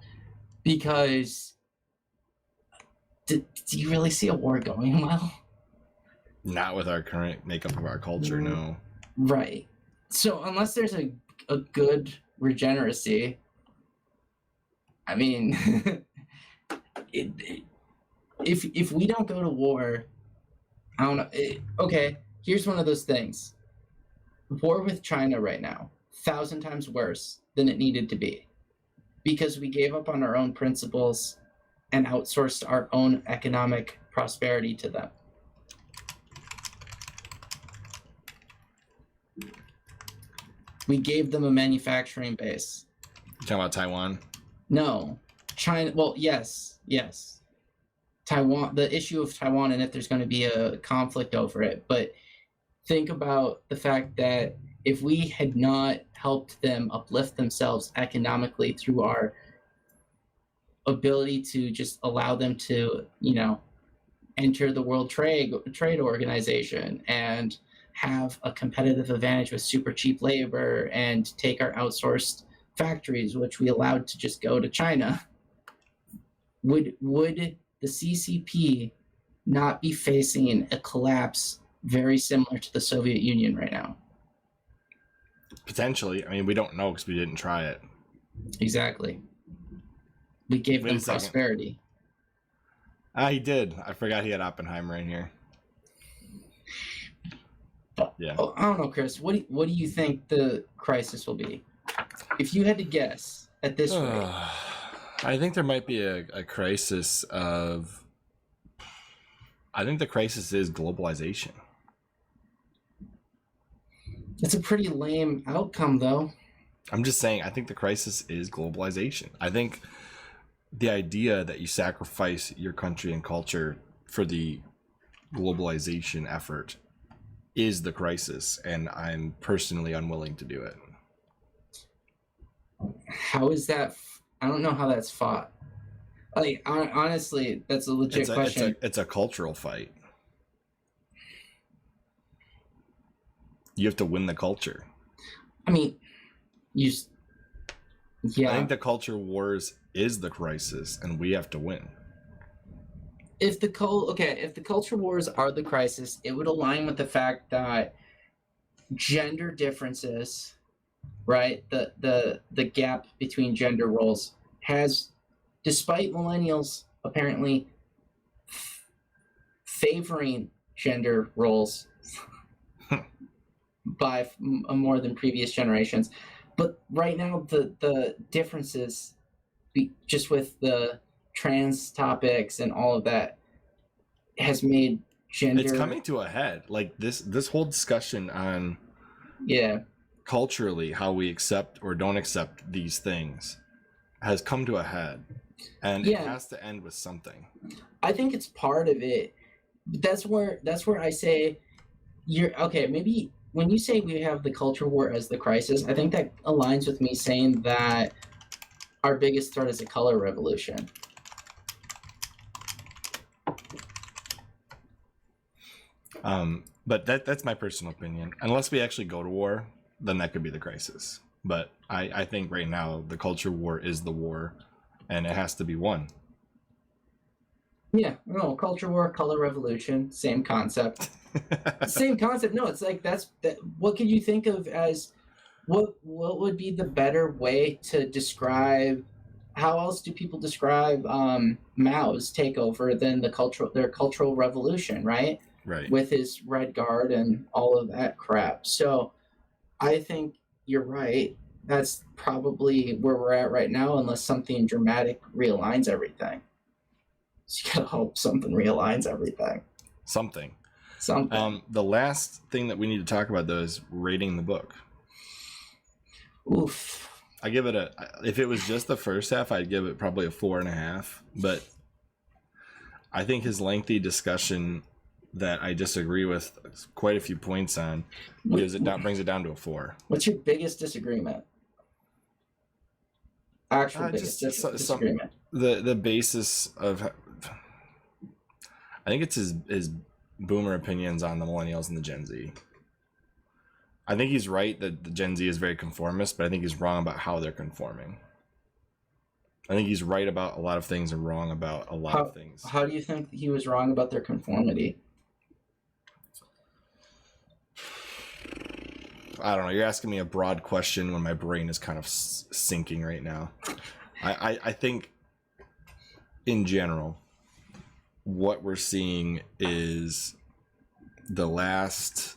Because do you really see a war going well? Not with our current makeup of our culture, no. Right. So unless there's a good regeneracy, I mean, if we don't go to war, I don't know. Okay, here's one of those things. War with China right now, 1,000 times worse than it needed to be, because we gave up on our own principles and outsourced our own economic prosperity to them. We gave them a manufacturing base. You talking about Taiwan? No. China, well, yes. Taiwan, the issue of Taiwan, and if there's going to be a conflict over it. But think about the fact that if we had not helped them uplift themselves economically through our ability to just allow them to, enter the World Trade Organization and have a competitive advantage with super cheap labor and take our outsourced factories, which we allowed to just go to China, would the CCP not be facing a collapse very similar to the Soviet Union right now? Potentially. I mean, we don't know because we didn't try it. Exactly. We gave them prosperity. He did. I forgot he had Oppenheimer in here. Yeah. I don't know, Chris. What do you think the crisis will be? If you had to guess at this rate. I think there might be a crisis of... I think the crisis is globalization. It's a pretty lame outcome, though. I'm just saying, I think the crisis is globalization. I think the idea that you sacrifice your country and culture for the globalization effort is the crisis, and I'm personally unwilling to do it. How is that? I don't know how that's fought. Like, honestly, that's a legit question. It's a cultural fight. You have to win the culture. I mean, yeah. I think the culture wars is the crisis, and we have to win. If the culture wars are the crisis, it would align with the fact that gender differences, right? The gap between gender roles has despite millennials apparently favoring gender roles by more than previous generations. But right now, the differences, just with the trans topics and all of that, has made gender. It's coming to a head. Like this whole discussion on culturally how we accept or don't accept these things has come to a head, and it has to end with something. I think it's part of it. That's where I say you're okay. Maybe when you say we have the culture war as the crisis, I think that aligns with me saying that our biggest threat is a color revolution. But that's my personal opinion. Unless we actually go to war, then that could be the crisis. But I think right now the culture war is the war, and it has to be won. Yeah, no, culture war, color revolution, same concept. Same concept. No, it's like that. What could you think of as what would be the better way to describe? How else do people describe Mao's takeover than their cultural revolution, right? Right. With his Red Guard and all of that crap. So I think you're right. That's probably where we're at right now, unless something dramatic realigns everything. So you gotta hope something realigns everything. Something. The last thing that we need to talk about, though, is rating the book. Oof. I give it if it was just the first half, I'd give it probably a 4.5. But I think his lengthy discussion that I disagree with quite a few points on brings it down to a 4. What's your biggest disagreement? Actual biggest disagreement. The basis of, I think it's his boomer opinions on the millennials and the Gen Z. I think he's right that the Gen Z is very conformist, but I think he's wrong about how they're conforming. I think he's right about a lot of things and wrong about a lot of things. How do you think he was wrong about their conformity? I don't know. You're asking me a broad question when my brain is kind of sinking right now. I think in general, what we're seeing is the last.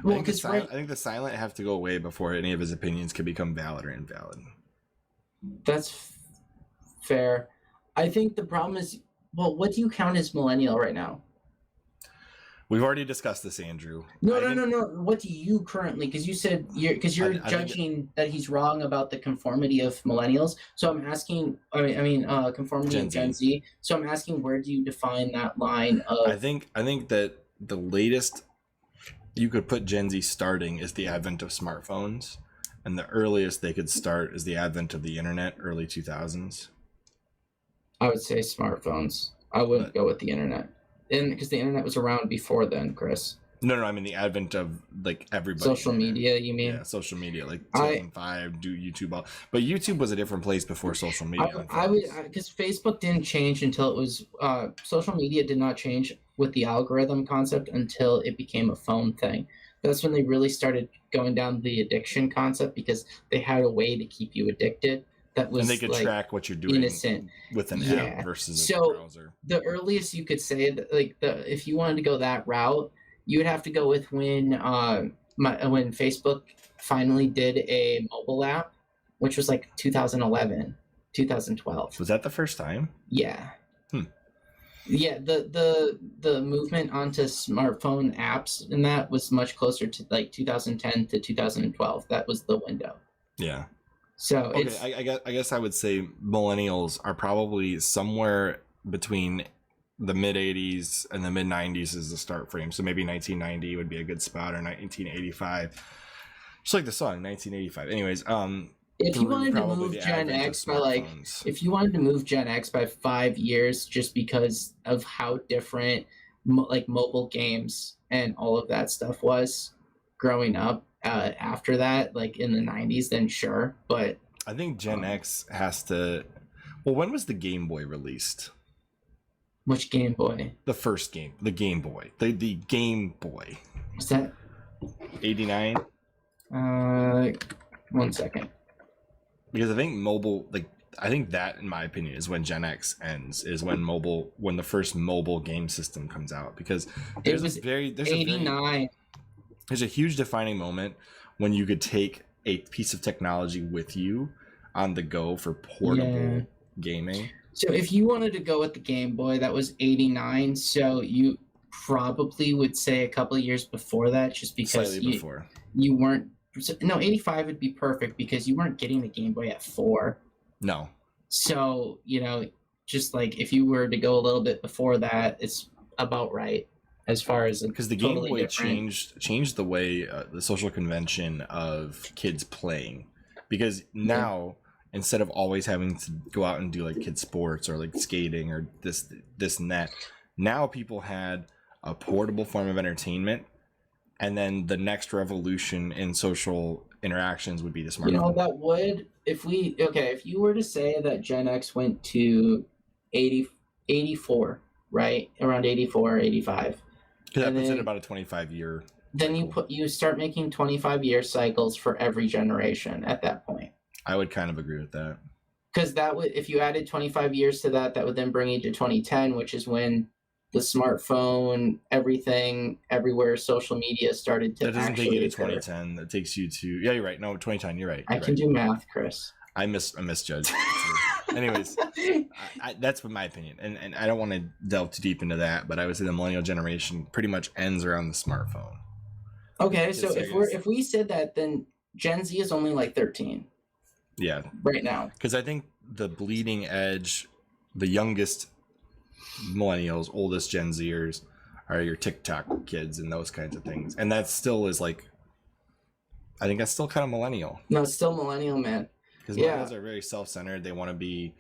I think the silent have to go away before any of his opinions can become valid or invalid. That's fair. I think the problem is, well, what do you count as millennial right now? We've already discussed this, Andrew. No. What do you currently? Because you said you're judging that he's wrong about the conformity of millennials. So I'm asking. Conformity of Gen Z. So I'm asking, where do you define that line of? I think that the latest you could put Gen Z starting is the advent of smartphones, and the earliest they could start is the advent of the internet, early 2000s. I would say smartphones. I wouldn't go with the internet. Because the internet was around before then, Chris. No, I mean the advent of like everybody. Social media, you mean? Yeah, social media, like 2005, do YouTube all. But YouTube was a different place before social media. I would, because Facebook didn't change until it was social media did not change with the algorithm concept until it became a phone thing. That's when they really started going down the addiction concept, because they had a way to keep you addicted. That was, and they could track what you're doing innocent with an app versus a browser. The earliest you could say that, if you wanted to go that route, you would have to go with when Facebook finally did a mobile app, which was like 2011, 2012. Was that the first time? Yeah. Yeah, the movement onto smartphone apps and that was much closer to like 2010 to 2012. That was the window. Yeah. So okay, I guess I would say millennials are probably somewhere between the mid 80s and the mid 90s is the start frame. So maybe 1990 would be a good spot, or 1985. Just like the song 1985. Anyways, if you wanted to move Gen X by if you wanted to move Gen X by 5 years, just because of how different mobile games and all of that stuff was growing up after that, like in the 90s, then sure. But I think Gen X has to. Well, when was the Game Boy released? Which Game Boy? The first game, the Game Boy, the Game Boy. Was that 89? 1 second. because I think mobile, like I think that, in my opinion, is when Gen X ends. Is when the first mobile game system comes out. Because it was 89. There's a huge defining moment when you could take a piece of technology with you on the go for portable gaming. So if you wanted to go with the Game Boy, that was 89. So you probably would say a couple of years before that, just because you weren't. No, 85 would be perfect because you weren't getting the Game Boy at 4. No. So, just like if you were to go a little bit before that, it's about right as far as because the Game Boy changed the way the social convention of kids playing. Because now, instead of always having to go out and do like kid sports or like skating or this and that, now people had a portable form of entertainment, and then the next revolution in social interactions would be the smartphone. That would, if you were to say that Gen X went to 84, right? Around 84, 85. Because that puts it about a 25-year. Then you start making 25-year cycles for every generation at that point. I would kind of agree with that. Because that would, if you added 25 years to that, that would then bring you to 2010, which is when the smartphone, everything, everywhere, social media started to. That doesn't take you to 2010. That takes you to. Yeah, you're right. No, 2010. You're right. I can do math, Chris. I misjudged. Anyways, that's my opinion, and I don't want to delve too deep into that, but I would say the millennial generation pretty much ends around the smartphone. Okay, so if we said that, then Gen Z is only like 13. Yeah. Right now. Because I think the bleeding edge, the youngest millennials, oldest Gen Zers are your TikTok kids and those kinds of things, and that still is like, I think that's still kind of millennial. No, it's still millennial, man. Because millennials are very self-centered. They want to be,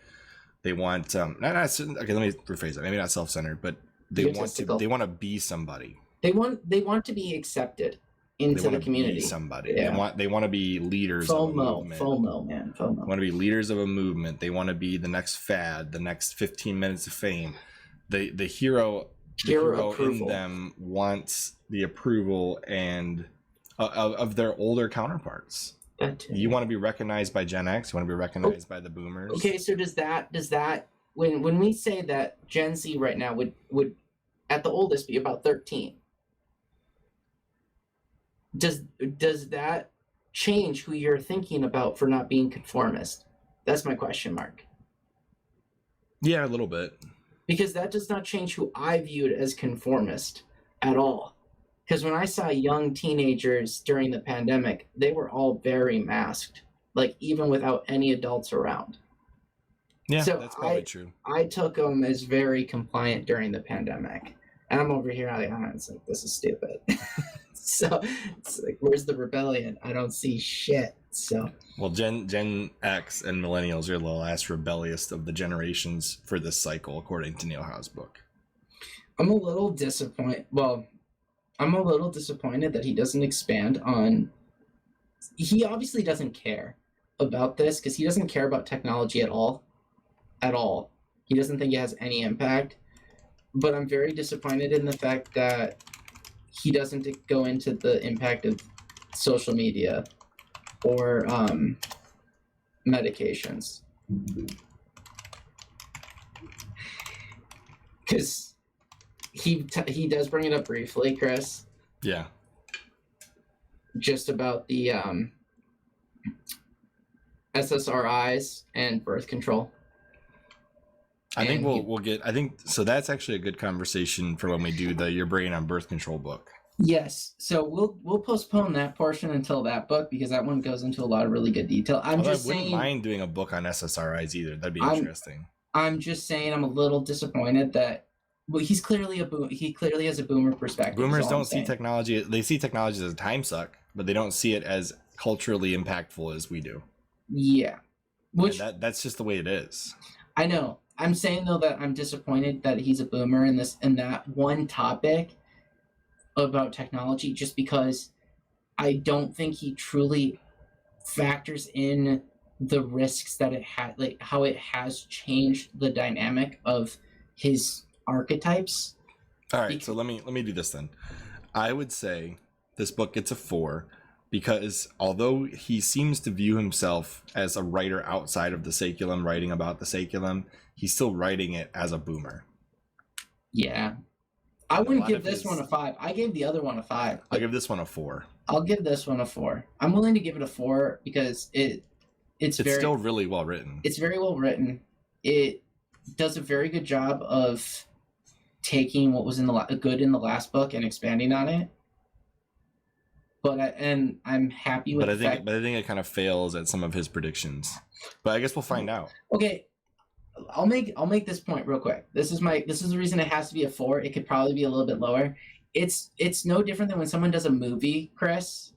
okay, let me rephrase that. Maybe not self-centered, but they want to be somebody. They want to be accepted into the community. Be somebody. Yeah. They want to be leaders of a movement. FOMO, man. FOMO. They want to be leaders of a movement. They want to be the next fad, the next 15 minutes of fame. The hero in them wants the approval and of their older counterparts. You want to be recognized by Gen X. You want to be recognized by the boomers. Okay, so does that when we say that Gen Z right now would at the oldest be about 13? Does that change who you're thinking about for not being conformist? That's my question mark. Yeah, a little bit. Because that does not change who I viewed as conformist at all. Because when I saw young teenagers during the pandemic, they were all very masked, like even without any adults around. Yeah, so that's probably true. I took them as very compliant during the pandemic. And I'm over here, it's like, this is stupid. So it's like, where's the rebellion? I don't see shit. So well, Gen X and millennials are the last rebellious of the generations for this cycle, according to Neil Howe's book. I'm a little disappointed. Well, I'm a little disappointed that he doesn't expand on. He obviously doesn't care about this because he doesn't care about technology at all. At all. He doesn't think it has any impact. But I'm very disappointed in the fact that he doesn't go into the impact of social media or medications. Because he does bring it up briefly, Chris. Yeah. Just about the SSRIs and birth control. I think we'll get. I think so. That's actually a good conversation for when we do the Your Brain on Birth Control book. Yes, so we'll postpone that portion until that book because that one goes into a lot of really good detail. I wouldn't mind doing a book on SSRIs either. That'd be interesting. I'm just saying I'm a little disappointed that he's clearly he clearly has a boomer perspective. Boomers don't see technology. They see technology as a time suck, but they don't see it as culturally impactful as we do. Yeah, that's just the way it is. I know. I'm saying though that I'm disappointed that he's a boomer in that one topic about technology, just because I don't think he truly factors in the risks that it had, like how it has changed the dynamic of his archetypes. All right, so let me do this then. I would say this book gets a 4 because although he seems to view himself as a writer outside of the Saculum, writing about the Saculum, he's still writing it as a boomer. Yeah. I wouldn't give this one a 5. I gave the other one a 5. I'll give this one a 4. I'll give this one a 4. I'm willing to give it a 4 because it's still really well written. It's very well written. It does a very good job of taking what was good in the last book and expanding on it. But I'm happy with but I think it kind of fails at some of his predictions. But I guess we'll find out. Okay. I'll make this point real quick. This is the reason it has to be a 4. It could probably be a little bit lower. It's no different than when someone does a movie, Chris,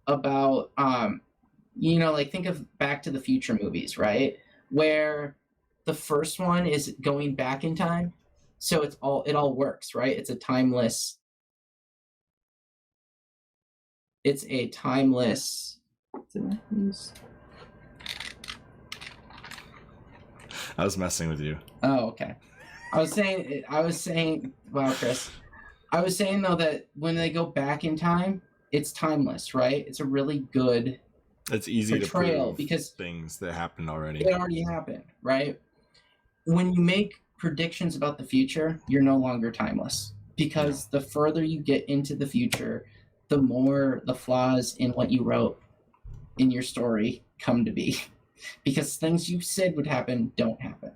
about like think of Back to the Future movies, right? Where the first one is going back in time, so it all works, right? It's a timeless. I was messing with you. Oh, okay. I was saying, wow, Chris. I was saying, though, that when they go back in time, it's timeless, right? It's a really good It's easy portrayal to prove because things that happened already. It already happened, right? When you make predictions about the future, you're no longer timeless because the further you get into the future, the more the flaws in what you wrote in your story come to be. Because things you said would happen don't happen.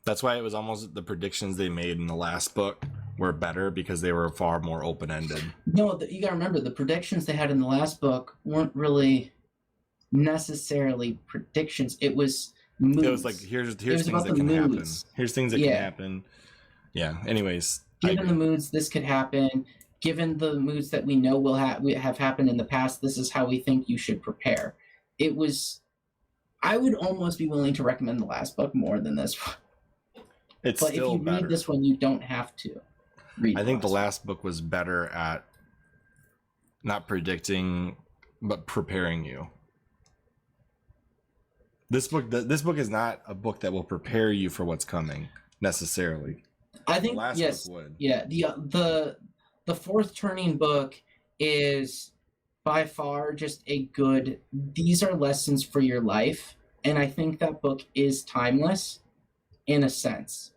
That's why it was almost the predictions they made in the last book were better because they were far more open-ended. No, you gotta remember, the predictions they had in the last book weren't really necessarily predictions. It was moods. It was like, here's things that can happen. Here's things that can happen. Yeah, anyways. Given the moods, this could happen. Given the moods that we know we have happened in the past, this is how we think you should prepare. It was... I would almost be willing to recommend the last book more than this one. But if you read this one, you don't have to read. I think the last book was better at not predicting, but preparing you. This book is not a book that will prepare you for what's coming necessarily. I think the last book would. Yeah, the fourth turning book is by far just a good, these are lessons for your life, and I think that book is timeless in a sense.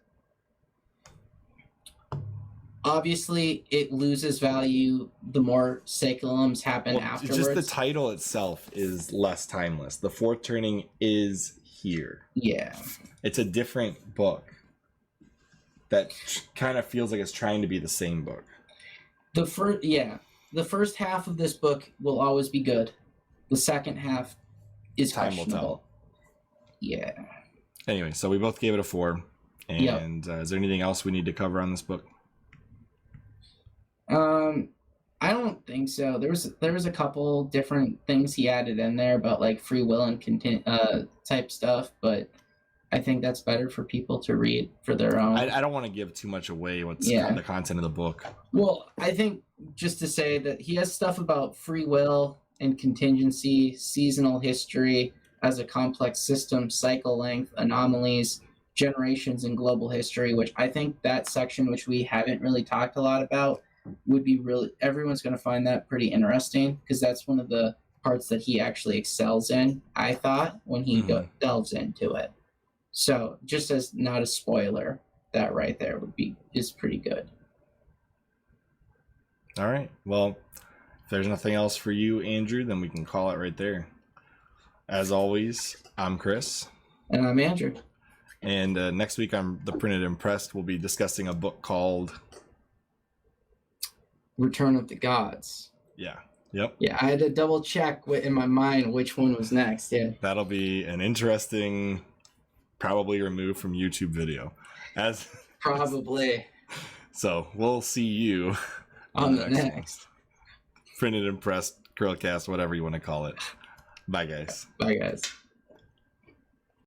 Obviously, it loses value the more Saculums happen afterwards. Just the title itself is less timeless. The fourth turning is here. Yeah. It's a different book that kind of feels like it's trying to be the same book. The first half of this book will always be good. The second half is questionable. Yeah. Anyway, so we both gave it a 4. And is there anything else we need to cover on this book? I don't think so. There was a couple different things he added in there about like free will and type stuff, but I think that's better for people to read for their own. I don't want to give too much away what's the content of the book. Well, I think just to say that he has stuff about free will and contingency, seasonal history as a complex system, cycle length, anomalies, generations, and global history, which I think that section, which we haven't really talked a lot about, would be really, everyone's going to find that pretty interesting because that's one of the parts that he actually excels in, I thought, when he delves into it. So just as not a spoiler, that right there is pretty good. All right. Well, if there's nothing else for you, Andrew, then we can call it right there. As always, I'm Chris. And I'm Andrew. And next week on The Printed Impressed, we'll be discussing a book called Return of the Gods. Yeah. Yep. Yeah, I had to double check in my mind which one was next. Yeah. That'll be an interesting, probably removed from YouTube video. Probably. So we'll see you on the next. Printed Impressed, Curlcast, whatever you want to call it. Bye, guys. Bye, guys.